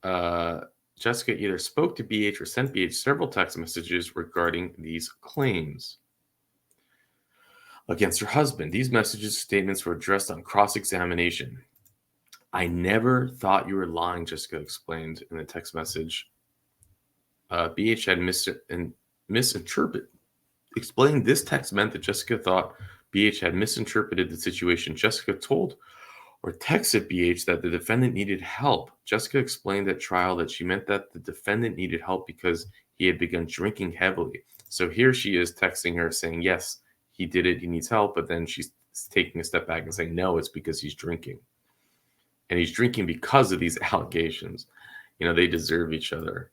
Jessica either spoke to BH or sent BH several text messages regarding these claims against her husband. These messages, statements were addressed on cross-examination. I never thought you were lying, Jessica explained in the text message. BH had misinterpreted. Explaining this text meant that Jessica thought BH had misinterpreted the situation. Jessica told or texted BH that the defendant needed help. Jessica explained at trial that she meant that the defendant needed help because he had begun drinking heavily. So here she is texting her saying, yes, he did it, he needs help, but then she's taking a step back and saying, no, it's because he's drinking. And he's drinking because of these allegations. You know, they deserve each other.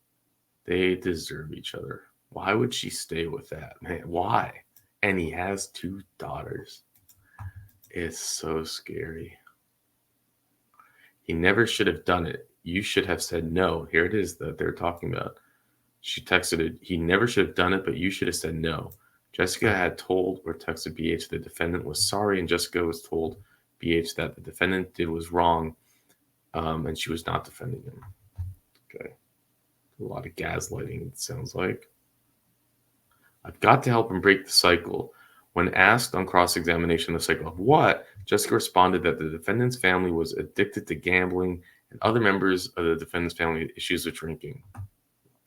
They deserve each other. Why would she stay with that, man? Why? And he has 2 daughters. It's so scary. He never should have done it. You should have said no. Here it is that they're talking about. She texted it. He never should have done it, but you should have said no. Jessica had told or texted BH the defendant was sorry, and Jessica was told BH that the defendant did was wrong, and she was not defending him. Okay. A lot of gaslighting, it sounds like. I've got to help him break the cycle. When asked on cross-examination the cycle of what, Jessica responded that the defendant's family was addicted to gambling and other members of the defendant's family had issues with drinking.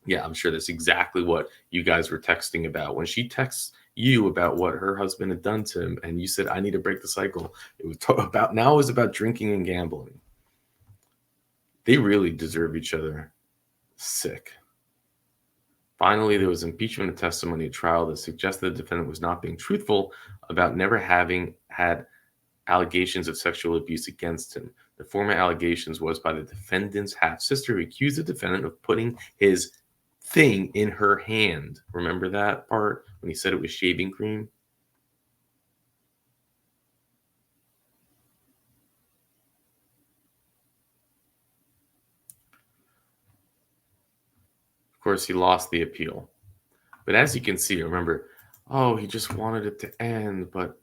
Yeah, I'm sure that's exactly what you guys were texting about. When she texts you about what her husband had done to him and you said, I need to break the cycle, it was about drinking and gambling. They really deserve each other. Sick. Finally, there was impeachment of testimony at trial that suggested the defendant was not being truthful about never having had allegations of sexual abuse against him. The former allegations was by the defendant's half-sister who accused the defendant of putting his thing in her hand. Remember that part when he said it was shaving cream? Of course, he lost the appeal. But as you can see, remember, oh, he just wanted it to end, but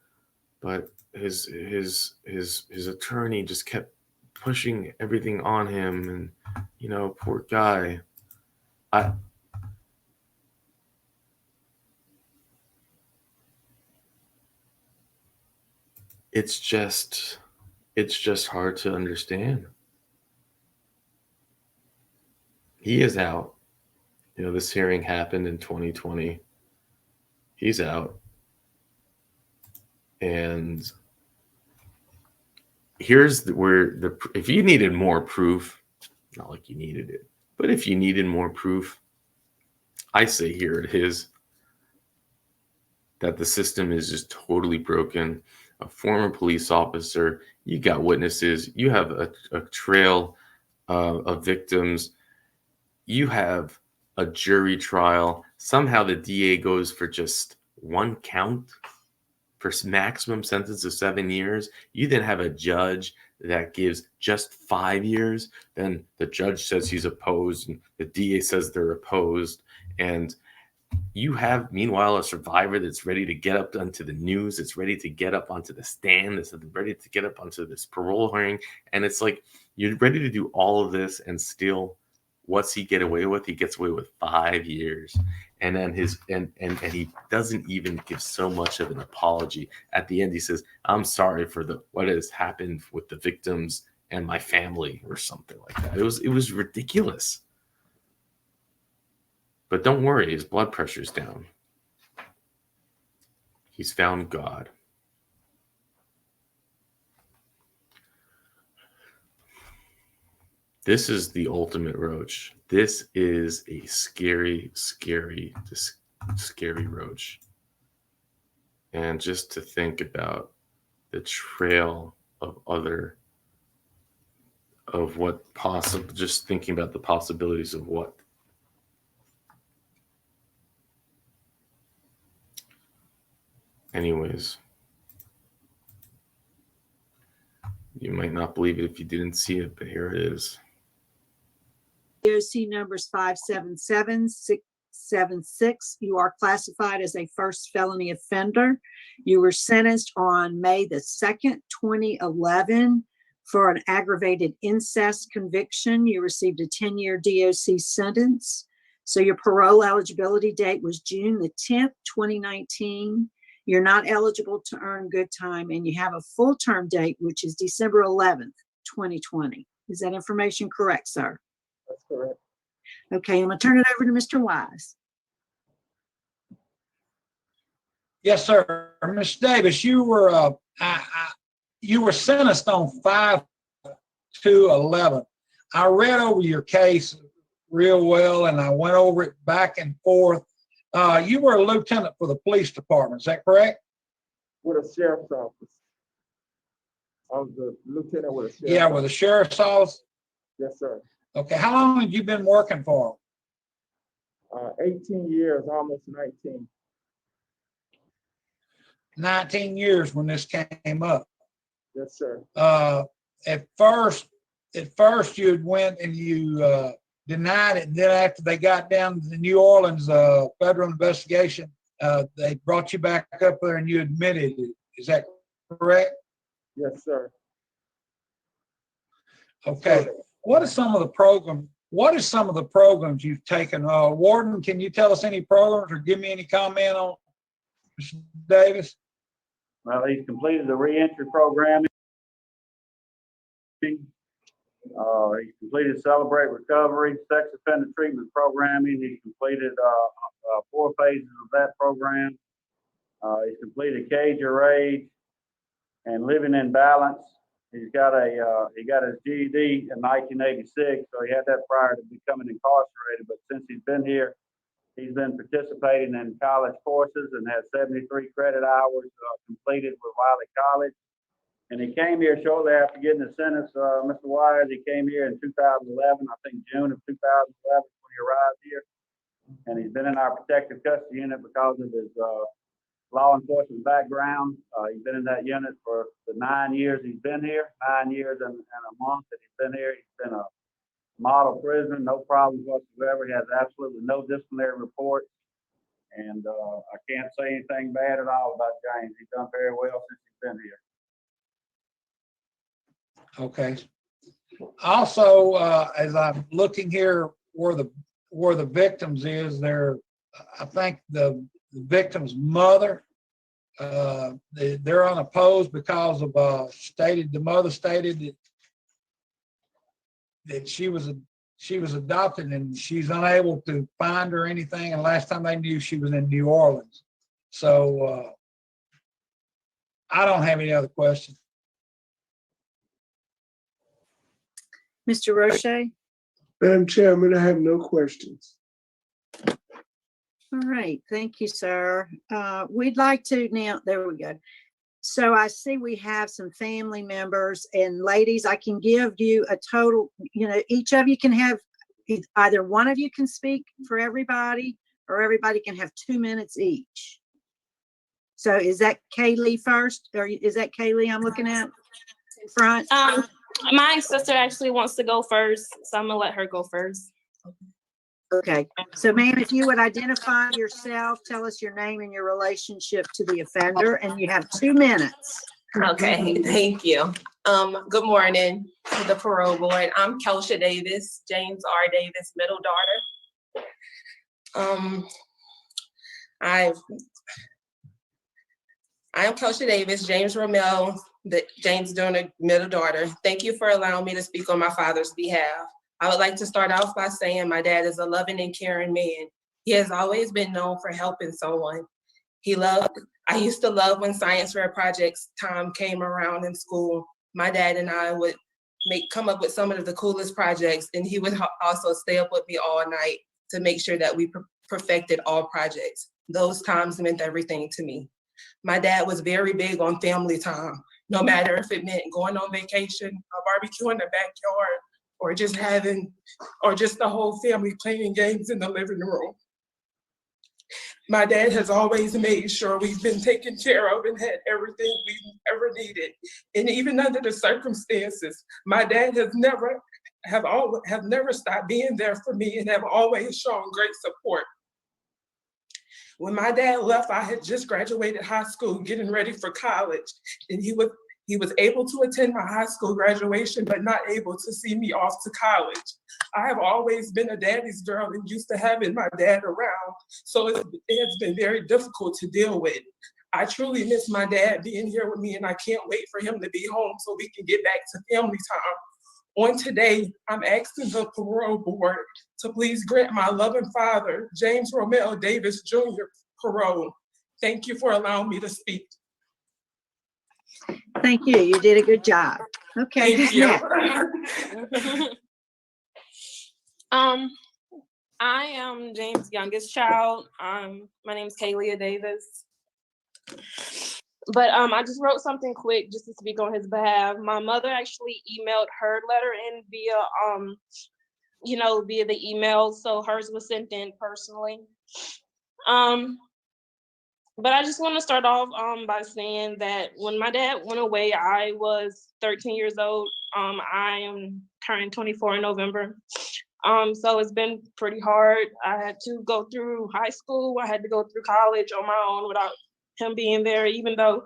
his attorney just kept pushing everything on him, and you know, poor guy. It's just hard to understand. He is out. You know, this hearing happened in 2020. He's out. And here's where if you needed more proof, not like you needed it, but if you needed more proof, I say here it is, that the system is just totally broken. A former police officer, you got witnesses, you have a trail of victims, you have a jury trial. Somehow the DA goes for just 1 count for maximum sentence of 7 years. You then have a judge that gives just 5 years. Then the judge says he's opposed, and the DA says they're opposed. And you have, meanwhile, a survivor that's ready to get up onto the news. It's ready to get up onto the stand. It's ready to get up onto this parole hearing. And it's like, you're ready to do all of this, and still, what's he get away with? He gets away with 5 years. And then and he doesn't even give so much of an apology. At the end, he says, I'm sorry for what has happened with the victims and my family, or something like that. It was ridiculous. But don't worry, his blood pressure's down. He's found God. This is the ultimate roach. This is a scary, scary, scary roach. And just to think about the trail of what possible, just thinking about the possibilities of what. Anyways, you might not believe it if you didn't see it, but here it is. DOC numbers 577676. You are classified as a first felony offender. You were sentenced on May the 2nd, 2011 for an aggravated incest conviction. You received a 10-year DOC sentence. So your parole eligibility date was June the 10th, 2019. You're not eligible to earn good time, and you have a full term date, which is December 11th, 2020. Is that information correct, sir? That's correct. Okay, I'm gonna turn it over to Mr. Wise. Yes, sir. Ms. Davis, you were sentenced on 5/2/11. I read over your case real well, and I went over it back and forth. You were a lieutenant for the police department, is that correct? With a sheriff's office. I was the lieutenant with a sheriff's Yeah, with the sheriff's office. Yes, sir. Okay, how long have you been working for them? 18 years, almost 19. 19 years when this came up. Yes, sir. At first you had went and you denied it, and then after they got down to the New Orleans federal investigation, they brought you back up there and you admitted it. Is that correct? Yes, sir. Okay. Sure. What are some of the programs you've taken? Warden, can you tell us any programs or give me any comment on Mr. Davis? Well, he's completed the reentry programming. He's completed Celebrate Recovery, sex offender treatment programming. He's completed 4 phases of that program. He's completed Cage Your Rage and Living in Balance. He got his GED in 1986, so he had that prior to becoming incarcerated. But since he's been here, he's been participating in college courses and has 73 credit hours completed with Wiley College. And he came here shortly after getting the sentence, Mr. Wise. He came here in 2011, I think June of 2011 when he arrived here. And he's been in our protective custody unit because of his law enforcement background. He's been in that unit for the 9 years he's been here, 9 years and a month that he's been here. He's been a model prisoner, no problems whatsoever. He has absolutely no disciplinary reports. And I can't say anything bad at all about James. He's done very well since he's been here. Okay. Also, as I'm looking here where the victims is, they're, I think the victim's mother, they're unopposed because of the mother stated that she was adopted and she's unable to find her anything. And last time they knew, she was in New Orleans. So I don't have any other questions. Mr. Roche? Madam Chairman, I have no questions. All right, thank you, sir. We'd like to now, there we go. So I see we have some family members, and ladies, I can give you a total, each of you can have, either one of you can speak for everybody, or everybody can have 2 minutes each. So is that Kaylee first, or is that Kaylee I'm looking at in front? My sister actually wants to go first, so I'm gonna let her go first. Okay, so ma'am, if you would identify yourself, tell us your name and your relationship to the offender, and you have 2 minutes. Okay, thank you. Good morning to the parole board. I'm Kelsha Davis, James R. Davis' middle daughter. I am Kelsha Davis, James Romel, James Donor middle daughter. Thank you for allowing me to speak on my father's behalf. I would like to start off by saying my dad is a loving and caring man. He has always been known for helping someone. I used to love when science fair projects time came around in school. My dad and I would come up with some of the coolest projects, and he would also stay up with me all night to make sure that we perfected all projects. Those times meant everything to me. My dad was very big on family time, no matter if it meant going on vacation, a barbecue in the backyard, or just the whole family playing games in the living room. My dad has always made sure we've been taken care of and had everything we ever needed. And even under the circumstances, my dad has never stopped being there for me and have always shown great support. When my dad left, I had just graduated high school, getting ready for college, and he was able to attend my high school graduation, but not able to see me off to college. I have always been a daddy's girl and used to having my dad around, so it's been very difficult to deal with. I truly miss my dad being here with me, and I can't wait for him to be home so we can get back to family time. On today, I'm asking the parole board to please grant my loving father, James Romeo Davis Jr., parole. Thank you for allowing me to speak. Thank you. You did a good job. Okay. Thank who's you. next? I am James' youngest child. My name is Kalia Davis. But I just wrote something quick just to speak on his behalf. My mother actually emailed her letter in via the email, so hers was sent in personally. But I just want to start off by saying that when my dad went away, I was 13 years old. I am turning 24 in November. So it's been pretty hard. I had to go through high school. I had to go through college on my own without him being there, even though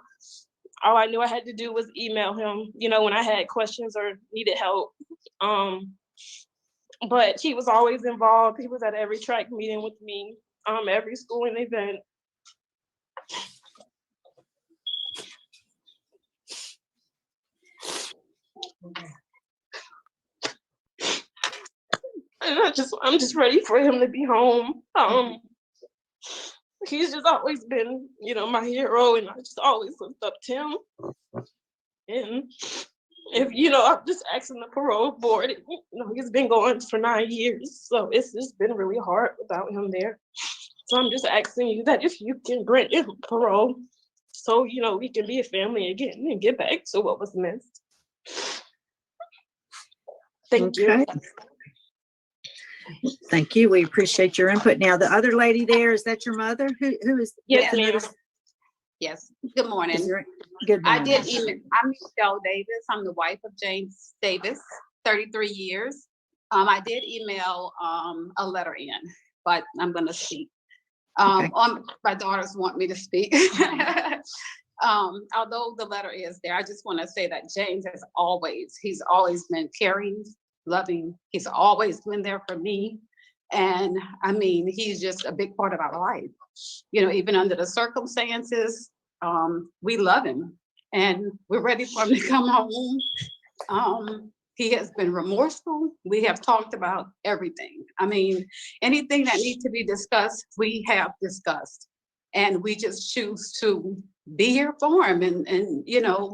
all I knew I had to do was email him, when I had questions or needed help. But he was always involved. He was at every track meeting with me, every schooling event. And I'm just ready for him to be home. He's just always been, my hero, and I just always looked up to him. And if, I'm just asking the parole board, he's been going for 9 years, so it's just been really hard without him there. So I'm just asking you that if you can grant him parole, so, we can be a family again and get back to what was missed. Thank you. Thank you. We appreciate your input. Now, the other lady there, is that your mother? Who is? Yes, ma'am. Yes. Good morning. Good morning. I did email. I'm Michelle Davis. I'm the wife of James Davis, 33 years. I did email a letter in, but I'm going to speak. Okay. My daughters want me to speak. Although the letter is there, I just want to say that James he's always been caring, loving. He's always been there for me. And I mean, he's just a big part of our life. Even under the circumstances, we love him and we're ready for him to come home. He has been remorseful. We have talked about everything. I mean, anything that needs to be discussed, we have discussed. And we just choose to be here for him and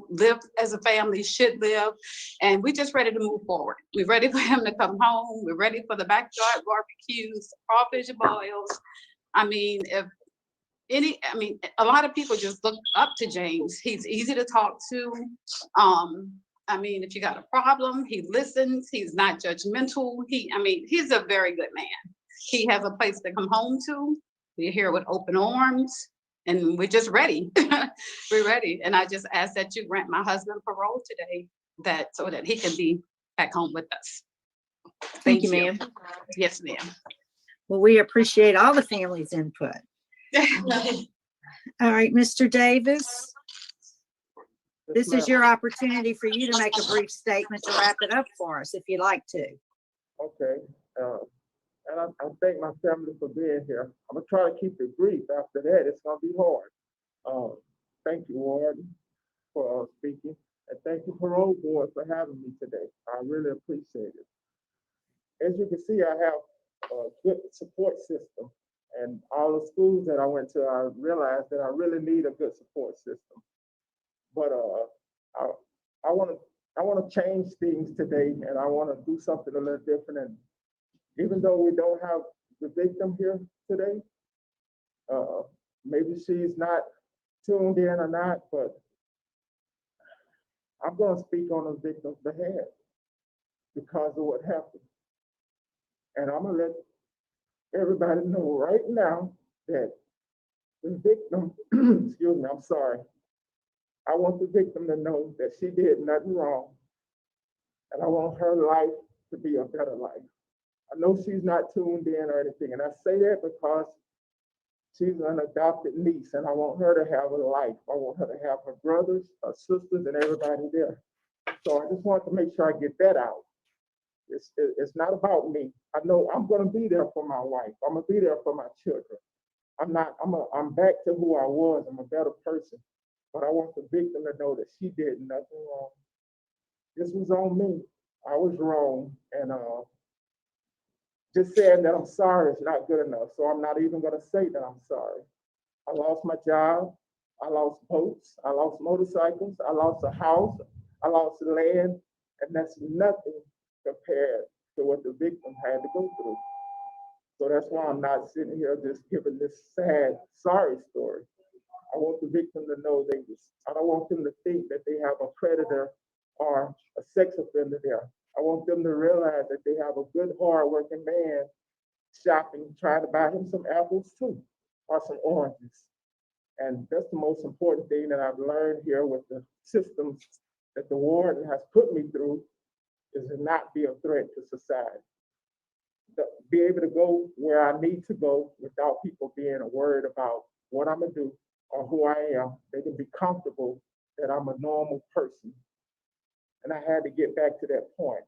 live as a family should live. And we're just ready to move forward. We're ready for him to come home. We're ready for the backyard barbecues, crawfish boils. I mean, a lot of people just look up to James. He's easy to talk to. If you got a problem, he listens. He's not judgmental. He's a very good man. He has a place to come home to. We're here with open arms, and we're just ready. We're ready. And I just ask that you grant my husband parole today, so that he can be back home with us. Thank you, ma'am. Yes, ma'am. Well, we appreciate all the family's input. All right, Mr. Davis, this is your opportunity for you to make a brief statement to wrap it up for us, if you'd like to. Okay. And I thank my family for being here. I'm gonna try to keep it brief. After that, it's gonna be hard. Thank you, Warden, for speaking, and thank you, Parole Board, for having me today. I really appreciate it. As you can see, I have a good support system, and all the schools that I went to, I realized that I really need a good support system. But I want want to change things today, and I want to do something a little different. And even though we don't have the victim here today, maybe she's not tuned in or not, but I'm going to speak on the victim's behalf because of what happened. And I'm going to let everybody know right now that the victim, excuse me, I'm sorry. I want the victim to know that she did nothing wrong. And I want her life to be a better life. I know she's not tuned in or anything. And I say that because she's an adopted niece and I want her to have a life. I want her to have her brothers, her sisters, and everybody there. So I just want to make sure I get that out. It's not about me. I know I'm going to be there for my wife. I'm going to be there for my children. I'm back to who I was. I'm a better person. But I want the victim to know that she did nothing wrong. This was on me. I was wrong. And just saying that I'm sorry is not good enough. So I'm not even going to say that I'm sorry. I lost my job. I lost boats. I lost motorcycles. I lost a house. I lost land. And that's nothing compared to what the victim had to go through. So that's why I'm not sitting here just giving this sad, sorry story. I want the victim to know I don't want them to think that they have a predator or a sex offender there. I want them to realize that they have a good, hard-working man shopping, trying to buy him some apples too, or some oranges. And that's the most important thing that I've learned here with the systems that the warden has put me through, is to not be a threat to society. To be able to go where I need to go without people being worried about what I'm gonna do or who I am. They can be comfortable that I'm a normal person. And I had to get back to that point.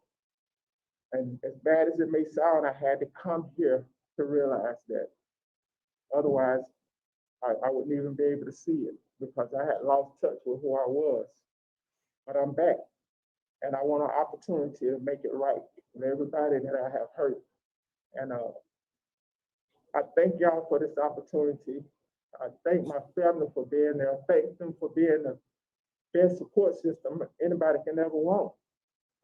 And as bad as it may sound, I had to come here to realize that. Otherwise, I wouldn't even be able to see it because I had lost touch with who I was. But I'm back. And I want an opportunity to make it right with everybody that I have hurt. And I thank y'all for this opportunity. I thank my family for being there. I thank them for being the best support system anybody can ever want.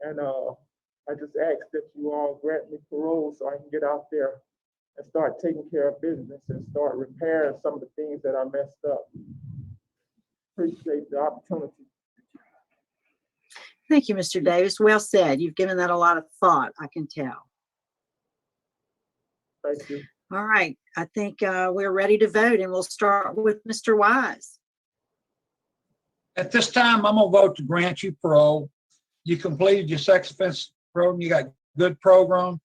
And I just ask that you all grant me parole so I can get out there and start taking care of business and start repairing some of the things that I messed up. Appreciate the opportunity. Thank you, Mr. Davis. Well said. You've given that a lot of thought, I can tell. Thank you. All right. I think we're ready to vote, and we'll start with Mr. Wise. At this time, I'm gonna vote to grant you parole. You completed your sex offense program. You got good program.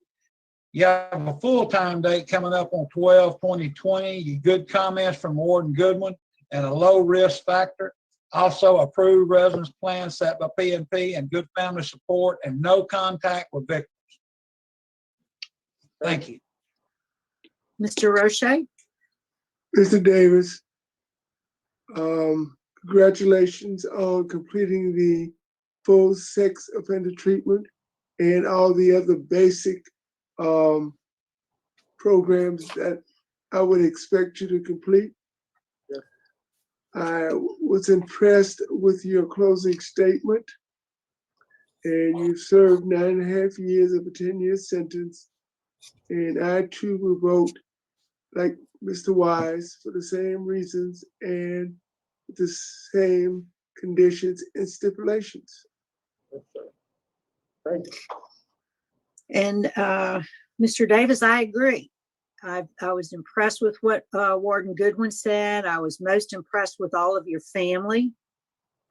You have a full-time date coming up on 12/20/20. You good comments from Warden Goodwin and a low risk factor. Also approved residence plan set by PNP and good family support and no contact with victims. Thank you. Mr. Roche? Mr. Davis, congratulations on completing the full sex offender treatment and all the other basic programs that I would expect you to complete. Yes. I was impressed with your closing statement, and you've served 9.5 years of a 10-year sentence. And I too will vote like Mr. Wise for the same reasons and the same conditions and stipulations. Yes, sir. Thank you. And Mr. Davis, I agree. I was impressed with what Warden Goodwin said. I was most impressed with all of your family.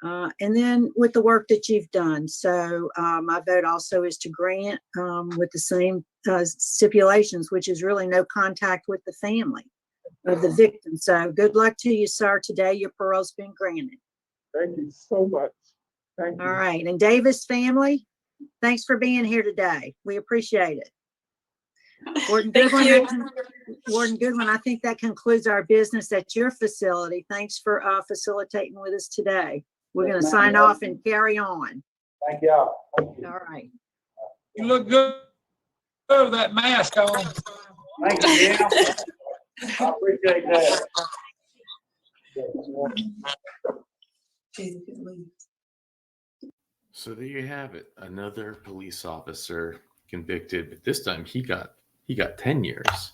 And then with the work that you've done. So my vote also is to grant with the same stipulations, which is really no contact with the family of the victim. So good luck to you, sir. Today your parole's been granted. Thank you so much. Thank you. All right. And Davis family, thanks for being here today. We appreciate it. Warden Goodwin, Warden Goodwin, I think that concludes our business at your facility. Thanks for facilitating with us today. We're going to sign off and carry on. Thank y'all. Thank you. All right. You look good with that mask on. Thank you, yeah. I appreciate that. So there you have it. Another police officer convicted, but this time he got 10 years.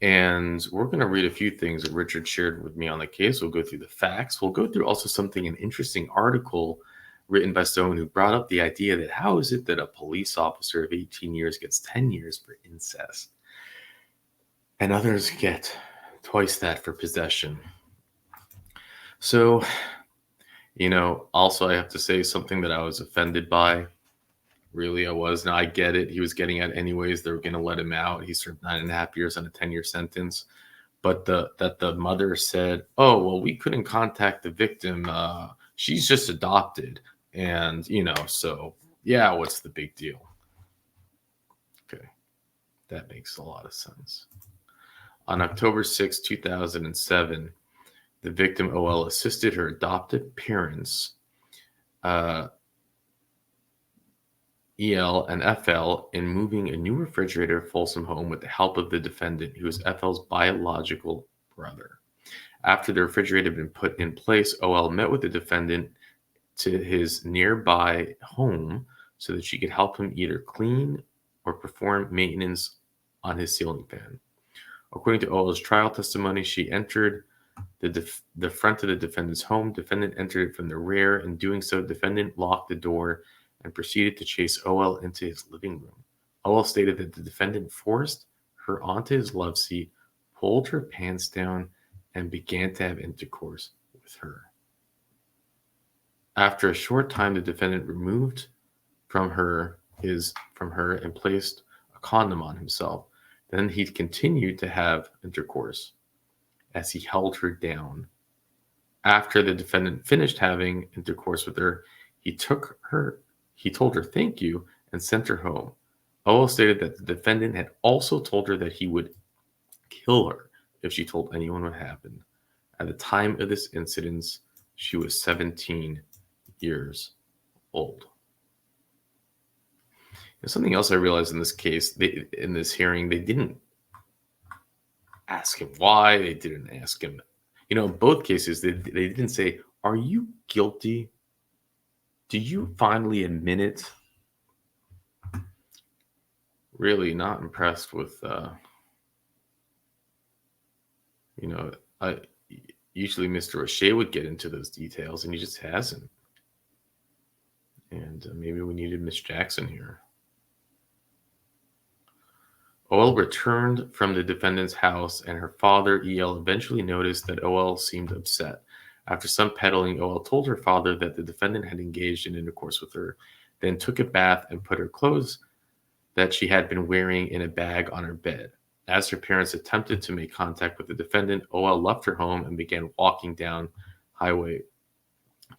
And we're going to read a few things that Richard shared with me on the case. We'll go through the facts. We'll go through also an interesting article written by someone who brought up the idea that how is it that a police officer of 18 years gets 10 years for incest? And others get twice that for possession. So, also I have to say something that I was offended by. Really, I was. Now, I get it. He was getting out anyways. They were going to let him out. He served 9.5 years on a 10-year sentence. But that the mother said, oh, well, we couldn't contact the victim. She's just adopted. And, so, yeah, what's the big deal? Okay. That makes a lot of sense. On October 6, 2007, the victim, OL, assisted her adoptive parents, EL and FL, in moving a new refrigerator Folsom home with the help of the defendant, who is FL's biological brother. After the refrigerator had been put in place, OL met with the defendant to his nearby home so that she could help him either clean or perform maintenance on his ceiling fan. According to OL's trial testimony, she entered the front of the defendant's home. Defendant entered it from the rear. In doing so, defendant locked the door and proceeded to chase OL into his living room. OL stated that the defendant forced her onto his love seat, pulled her pants down, and began to have intercourse with her. After a short time, the defendant removed from her and placed a condom on himself. Then he continued to have intercourse as he held her down. After the defendant finished having intercourse with her, he told her thank you and sent her home. OL stated that the defendant had also told her that he would kill her if she told anyone what happened. At the time of this incident, she was 17 years old. And something else I realized in this case, in this hearing, they didn't ask him why. They didn't ask him. In both cases, they didn't say, are you guilty? Do you finally admit it? Really not impressed with, usually Mr. O'Shea would get into those details, and he just hasn't. And maybe we needed Miss Jackson here. OL returned from the defendant's house, and her father, EL, eventually noticed that OL seemed upset. After some peddling, OL told her father that the defendant had engaged in intercourse with her, then took a bath and put her clothes that she had been wearing in a bag on her bed. As her parents attempted to make contact with the defendant, OL left her home and began walking down Highway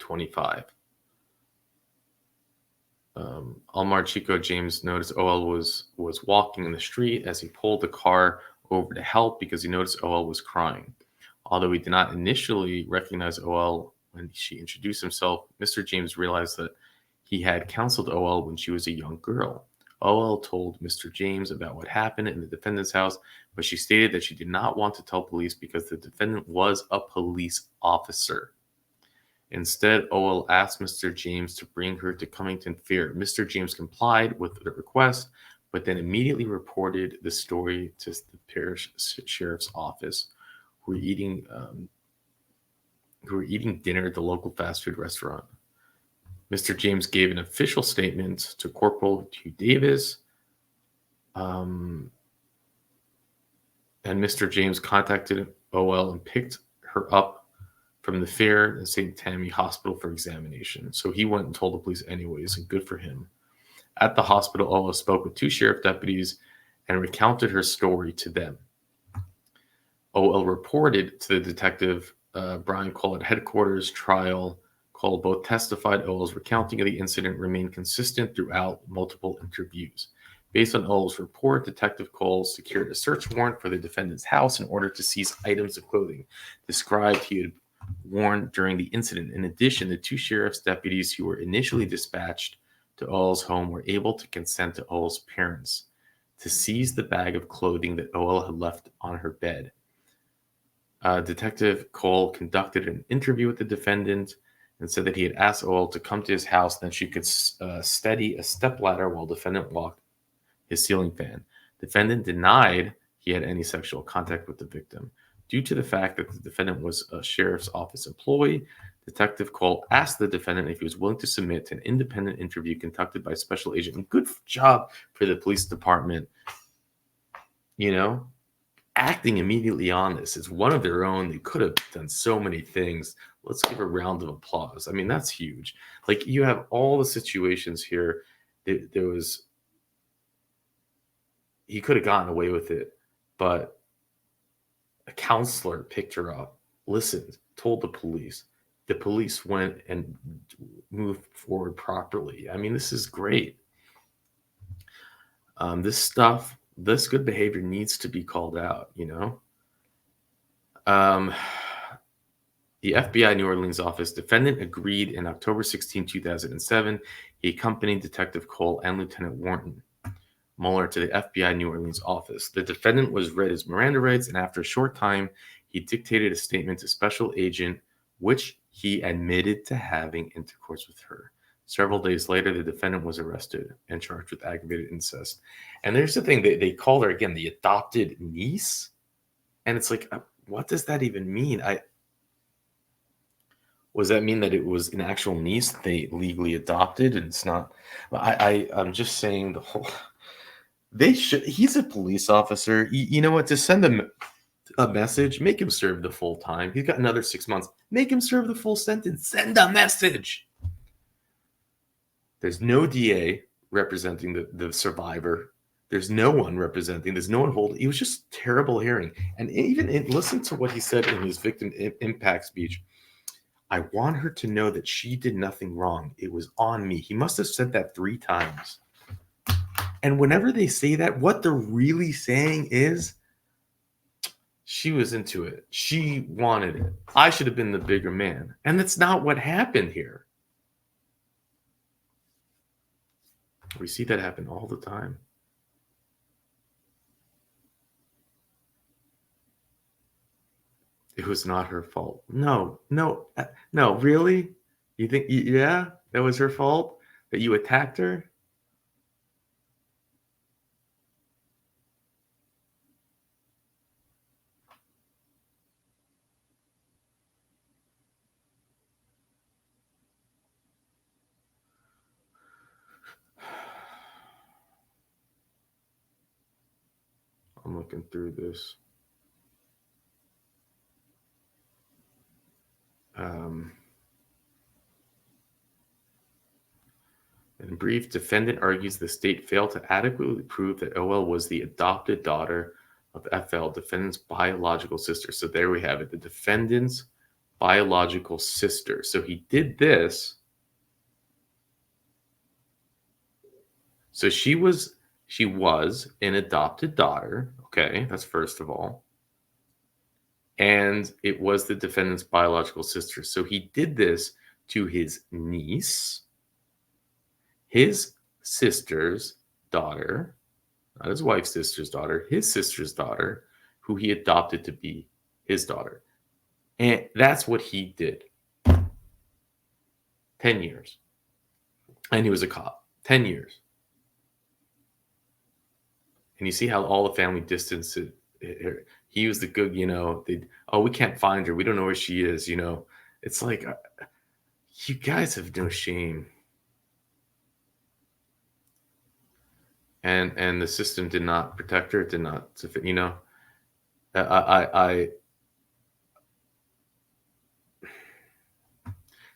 25. Almar Chico James noticed OL was walking in the street as he pulled the car over to help because he noticed OL was crying. Although he did not initially recognize OL when she introduced himself, Mr. James realized that he had counseled OL when she was a young girl. OL told Mr. James about what happened in the defendant's house, but she stated that she did not want to tell police because the defendant was a police officer. Instead, OL asked Mr. James to bring her to Cummington Fair. Mr. James complied with the request, but then immediately reported the story to the parish sheriff's office, who were eating dinner at the local fast food restaurant. Mr. James gave an official statement to Corporal Hugh Davis, and Mr. James contacted OL and picked her up from the fair in St. Tammany Hospital for examination. So he went and told the police anyways, and good for him. At the hospital, OL spoke with 2 sheriff deputies and recounted her story to them. OL reported to the detective, Brian Cole, at headquarters. Trial Cole both testified. OL's recounting of the incident remained consistent throughout multiple interviews. Based on OL's report, Detective Cole secured a search warrant for the defendant's house in order to seize items of clothing described he had worn during the incident. In addition, the 2 sheriff's deputies who were initially dispatched to OL's home were able to consent to OL's parents to seize the bag of clothing that OL had left on her bed. Detective Cole conducted an interview with the defendant and said that he had asked OL to come to his house, then she could steady a stepladder while defendant walked his ceiling fan. Defendant denied he had any sexual contact with the victim. Due to the fact that the defendant was a sheriff's office employee, Detective Cole asked the defendant if he was willing to submit to an independent interview conducted by a special agent. And good job for the police department, you know, acting immediately on this. It's one of their own. They could have done so many things. Let's give a round of applause. I mean, that's huge. Like, you have all the situations here. There was, he could have gotten away with it, but a counselor picked her up, listened, told the police. The police went and moved forward properly. I mean, this is great. This good behavior needs to be called out, you know? The FBI New Orleans office defendant agreed in October 16, 2007. He accompanied Detective Cole and Lieutenant Warren Mueller to the FBI New Orleans office. The defendant was read his Miranda rights, and after a short time, he dictated a statement to Special Agent, which he admitted to having intercourse with her. Several days later, the defendant was arrested and charged with aggravated incest. And there's the thing, they call her, again, the adopted niece. And it's like, what does that even mean? Was that mean that it was an actual niece they legally adopted? And it's not. I'm just saying the whole. They should. He's a police officer. You know what? To send him a message, make him serve the full time. He's got another 6 months. Make him serve the full sentence. Send a message. There's no DA representing the survivor. There's no one representing. There's no one holding. It was just terrible hearing. And even listen to what he said in his victim impact speech. I want her to know that she did nothing wrong. It was on me. He must have said that 3 times. And whenever they say that, what they're really saying is she was into it. She wanted it. I should have been the bigger man. And that's not what happened here. We see that happen all the time. It was not her fault. No, really? You think, yeah, that was her fault? That you attacked her? I'm looking through this. In brief, defendant argues the state failed to adequately prove that OL was the adopted daughter of FL, defendant's biological sister. So there we have it, the defendant's biological sister. So he did this. So she was an adopted daughter. Okay, that's first of all. And it was the defendant's biological sister. So he did this to his niece, his sister's daughter, not his wife's sister's daughter, his sister's daughter, who he adopted to be his daughter. And that's what he did. 10 years. And he was a cop. 10 years. And you see how all the family distanced it. He was the good, you know, we can't find her. We don't know where she is, you know. It's like, you guys have no shame. And the system did not protect her. It did not, you know.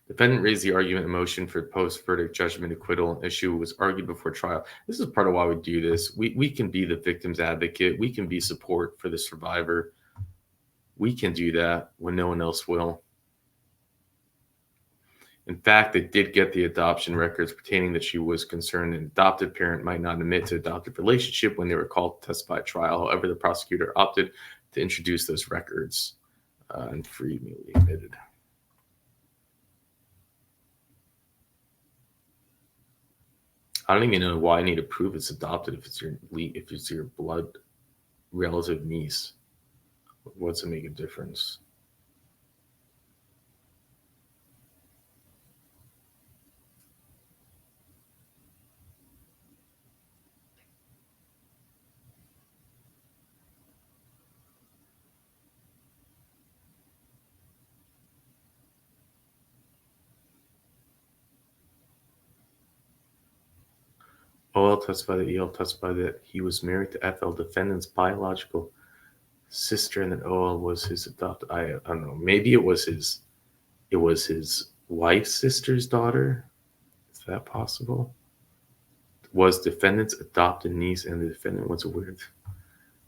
Defendant raised the argument in motion for post-verdict judgment acquittal. Issue was argued before trial. This is part of why we do this. We can be the victim's advocate. We can be support for the survivor. We can do that when no one else will. In fact, they did get the adoption records pertaining that she was concerned an adopted parent might not admit to adoptive relationship when they were called to testify at trial. However, the prosecutor opted to introduce those records and freely admitted. I don't even know why I need to prove it's adopted if it's your blood relative niece. What's it make a difference? OL testified that EL testified that he was married to FL, defendant's biological sister, and that OL was his adopted. I don't know. Maybe it was his wife's sister's daughter. Is that possible? Was defendant's adopted niece, and the defendant was aware.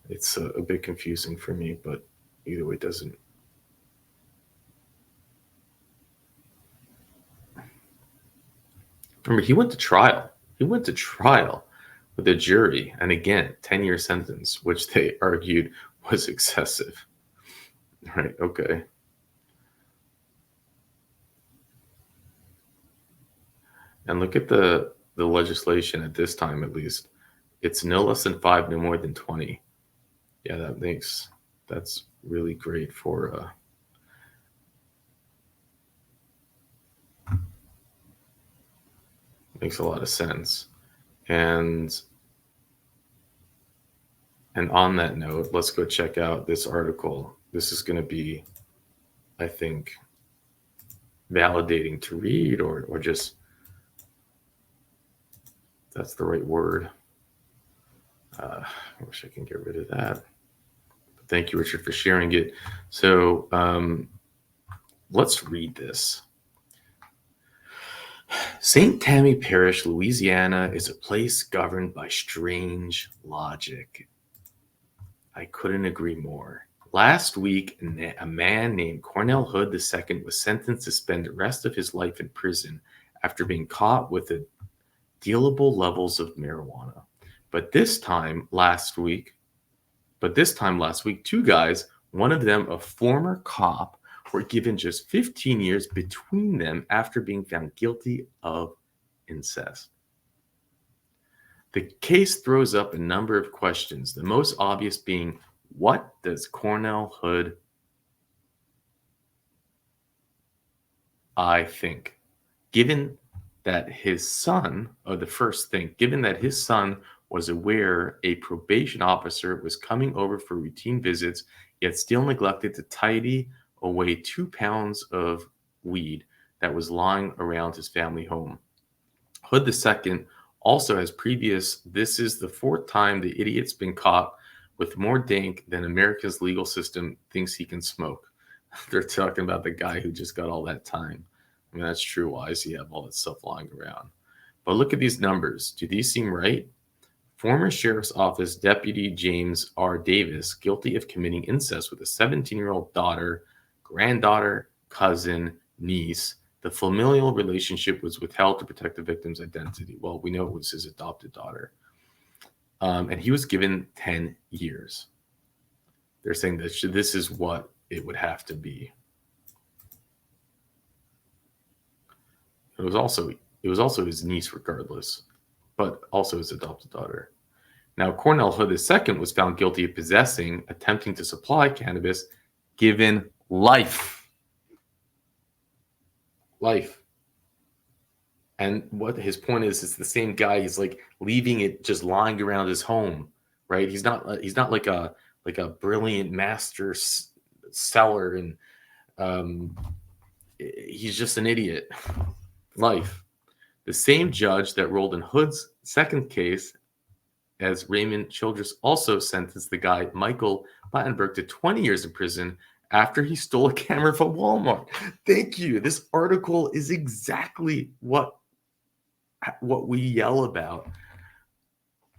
It's a bit confusing for me, but either way, it doesn't. Remember, he went to trial. He went to trial with a jury, and again, 10-year sentence, which they argued was excessive. Right? Okay. And look at the legislation at this time, at least. It's no less than 5, no more than 20. Yeah, that's really great for makes a lot of sense. And on that note, let's go check out this article. This is going to be, I think, validating to read, or just, that's the right word. I wish I can get rid of that. But thank you, Richard, for sharing it. So let's read this. St. Tammany Parish, Louisiana, is a place governed by strange logic. I couldn't agree more. Last week, a man named Cornell Hood II was sentenced to spend the rest of his life in prison after being caught with dealable levels of marijuana. But this time last week, 2 guys, one of them a former cop, were given just 15 years between them after being found guilty of incest. The case throws up a number of questions, the most obvious being, what does Cornell Hood think? Given that his son was aware a probation officer was coming over for routine visits, yet still neglected to tidy away 2 pounds of weed that was lying around his family home. Hood II also has this is the 4th time the idiot's been caught with more dank than America's legal system thinks he can smoke. They're talking about the guy who just got all that time. I mean, that's true. Why does he have all that stuff lying around? But look at these numbers. Do these seem right? Former Sheriff's Office Deputy James R. Davis, guilty of committing incest with a 17-year-old daughter, granddaughter, cousin, niece. The familial relationship was withheld to protect the victim's identity. Well, we know it was his adopted daughter. And he was given 10 years. They're saying that this is what it would have to be. It was also his niece regardless, but also his adopted daughter. Now, Cornell Hood II was found guilty of possessing, attempting to supply cannabis, given life. Life. And what his point is, it's the same guy. He's like leaving it just lying around his home, right? He's not like a brilliant master seller, and he's just an idiot. Life. The same judge that ruled in Hood's second case as Raymond Childress also sentenced the guy, Michael Battenberg, to 20 years in prison after he stole a camera from Walmart. Thank you. This article is exactly what we yell about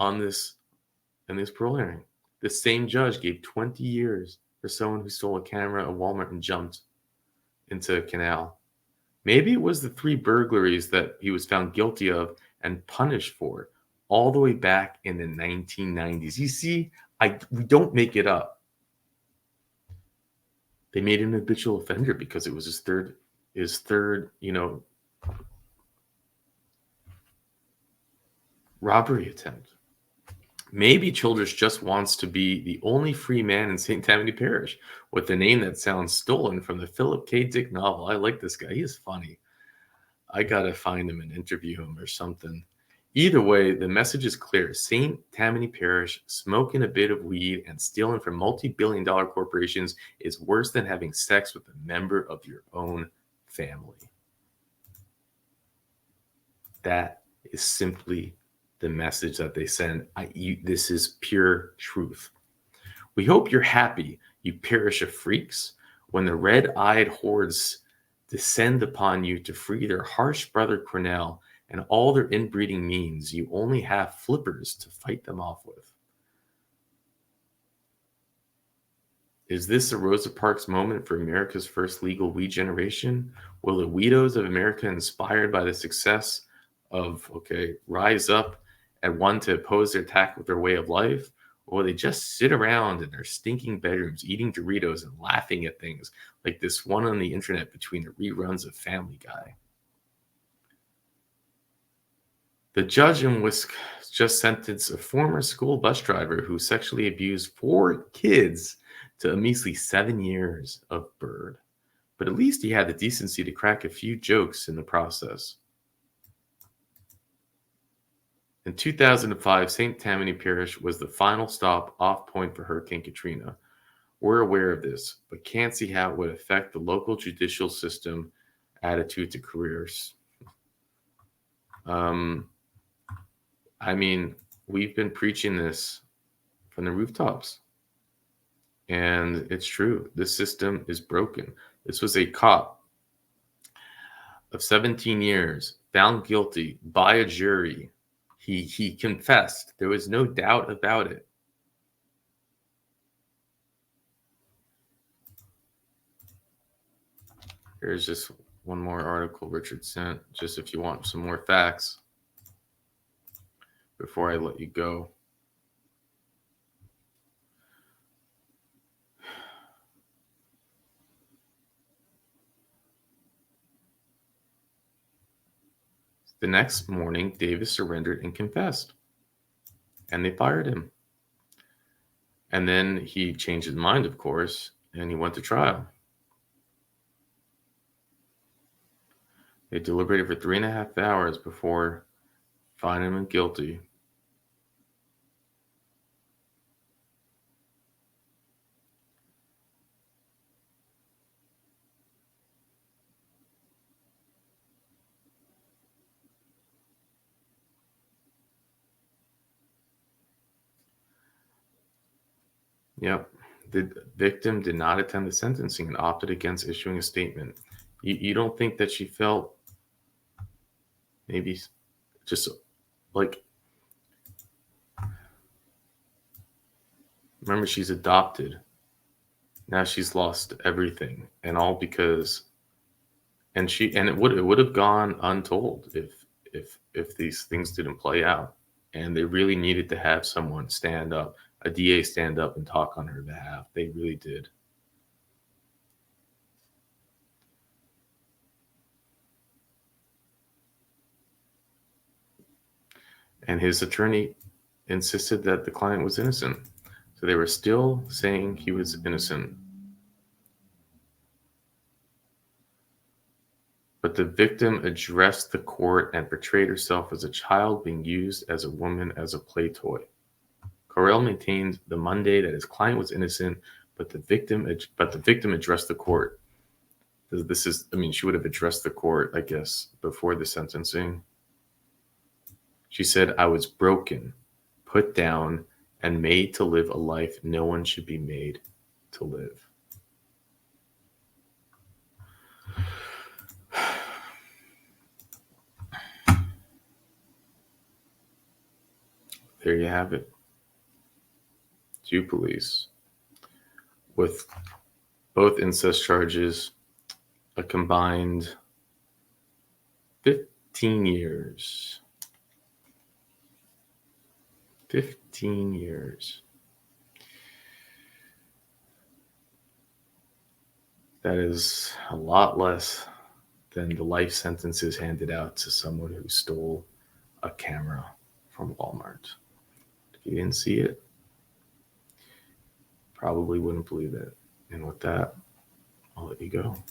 in this parole hearing. The same judge gave 20 years for someone who stole a camera at Walmart and jumped into a canal. Maybe it was the 3 burglaries that he was found guilty of and punished for all the way back in the 1990s. You see, we don't make it up. They made him an habitual offender because it was his third, robbery attempt. Maybe Childress just wants to be the only free man in St. Tammany Parish with a name that sounds stolen from the Philip K. Dick novel. I like this guy. He is funny. I got to find him and interview him or something. Either way, the message is clear. St. Tammany Parish, smoking a bit of weed and stealing from multi-billion-dollar corporations is worse than having sex with a member of your own family. That is simply the message that they send. This is pure truth. We hope you're happy, you parish of freaks, when the red-eyed hordes descend upon you to free their harsh brother Cornell and all their inbreeding means. You only have flippers to fight them off with. Is this a Rosa Parks moment for America's first legal weed generation? Will the weedos of America, inspired by the success of, rise up and want to oppose their attack with their way of life? Or will they just sit around in their stinking bedrooms eating Doritos and laughing at things like this one on the internet between the reruns of Family Guy? The judge in Wisconsin just sentenced a former school bus driver who sexually abused 4 kids to a measly 7 years of bird. But at least he had the decency to crack a few jokes in the process. In 2005, St. Tammany Parish was the final stop off point for Hurricane Katrina. We're aware of this, but can't see how it would affect the local judicial system attitude to careers. I mean, we've been preaching this from the rooftops. And it's true. This system is broken. This was a cop of 17 years, found guilty by a jury. He confessed. There was no doubt about it. Here's just one more article Richard sent, just if you want some more facts before I let you go. The next morning, Davis surrendered and confessed, and they fired him. And then he changed his mind, of course, and he went to trial. They deliberated for 3.5 hours before finding him guilty. Yep. The victim did not attend the sentencing and opted against issuing a statement. You don't think that she felt maybe just like, remember, she's adopted. Now she's lost everything, and all because, and it would have gone untold if these things didn't play out. And they really needed to have someone stand up, a DA stand up and talk on her behalf. They really did. And his attorney insisted that the client was innocent. So they were still saying he was innocent. But the victim addressed the court and portrayed herself as a child being used as a woman as a play toy. Parole maintained the Monday that his client was innocent, but the victim addressed the court. She would have addressed the court, I guess, before the sentencing. She said, "I was broken, put down, and made to live a life no one should be made to live." There you have it. 2 police with both incest charges, a combined 15 years. 15 years. That is a lot less than the life sentences handed out to someone who stole a camera from Walmart. If you didn't see it, probably wouldn't believe it. And with that, I'll let you go.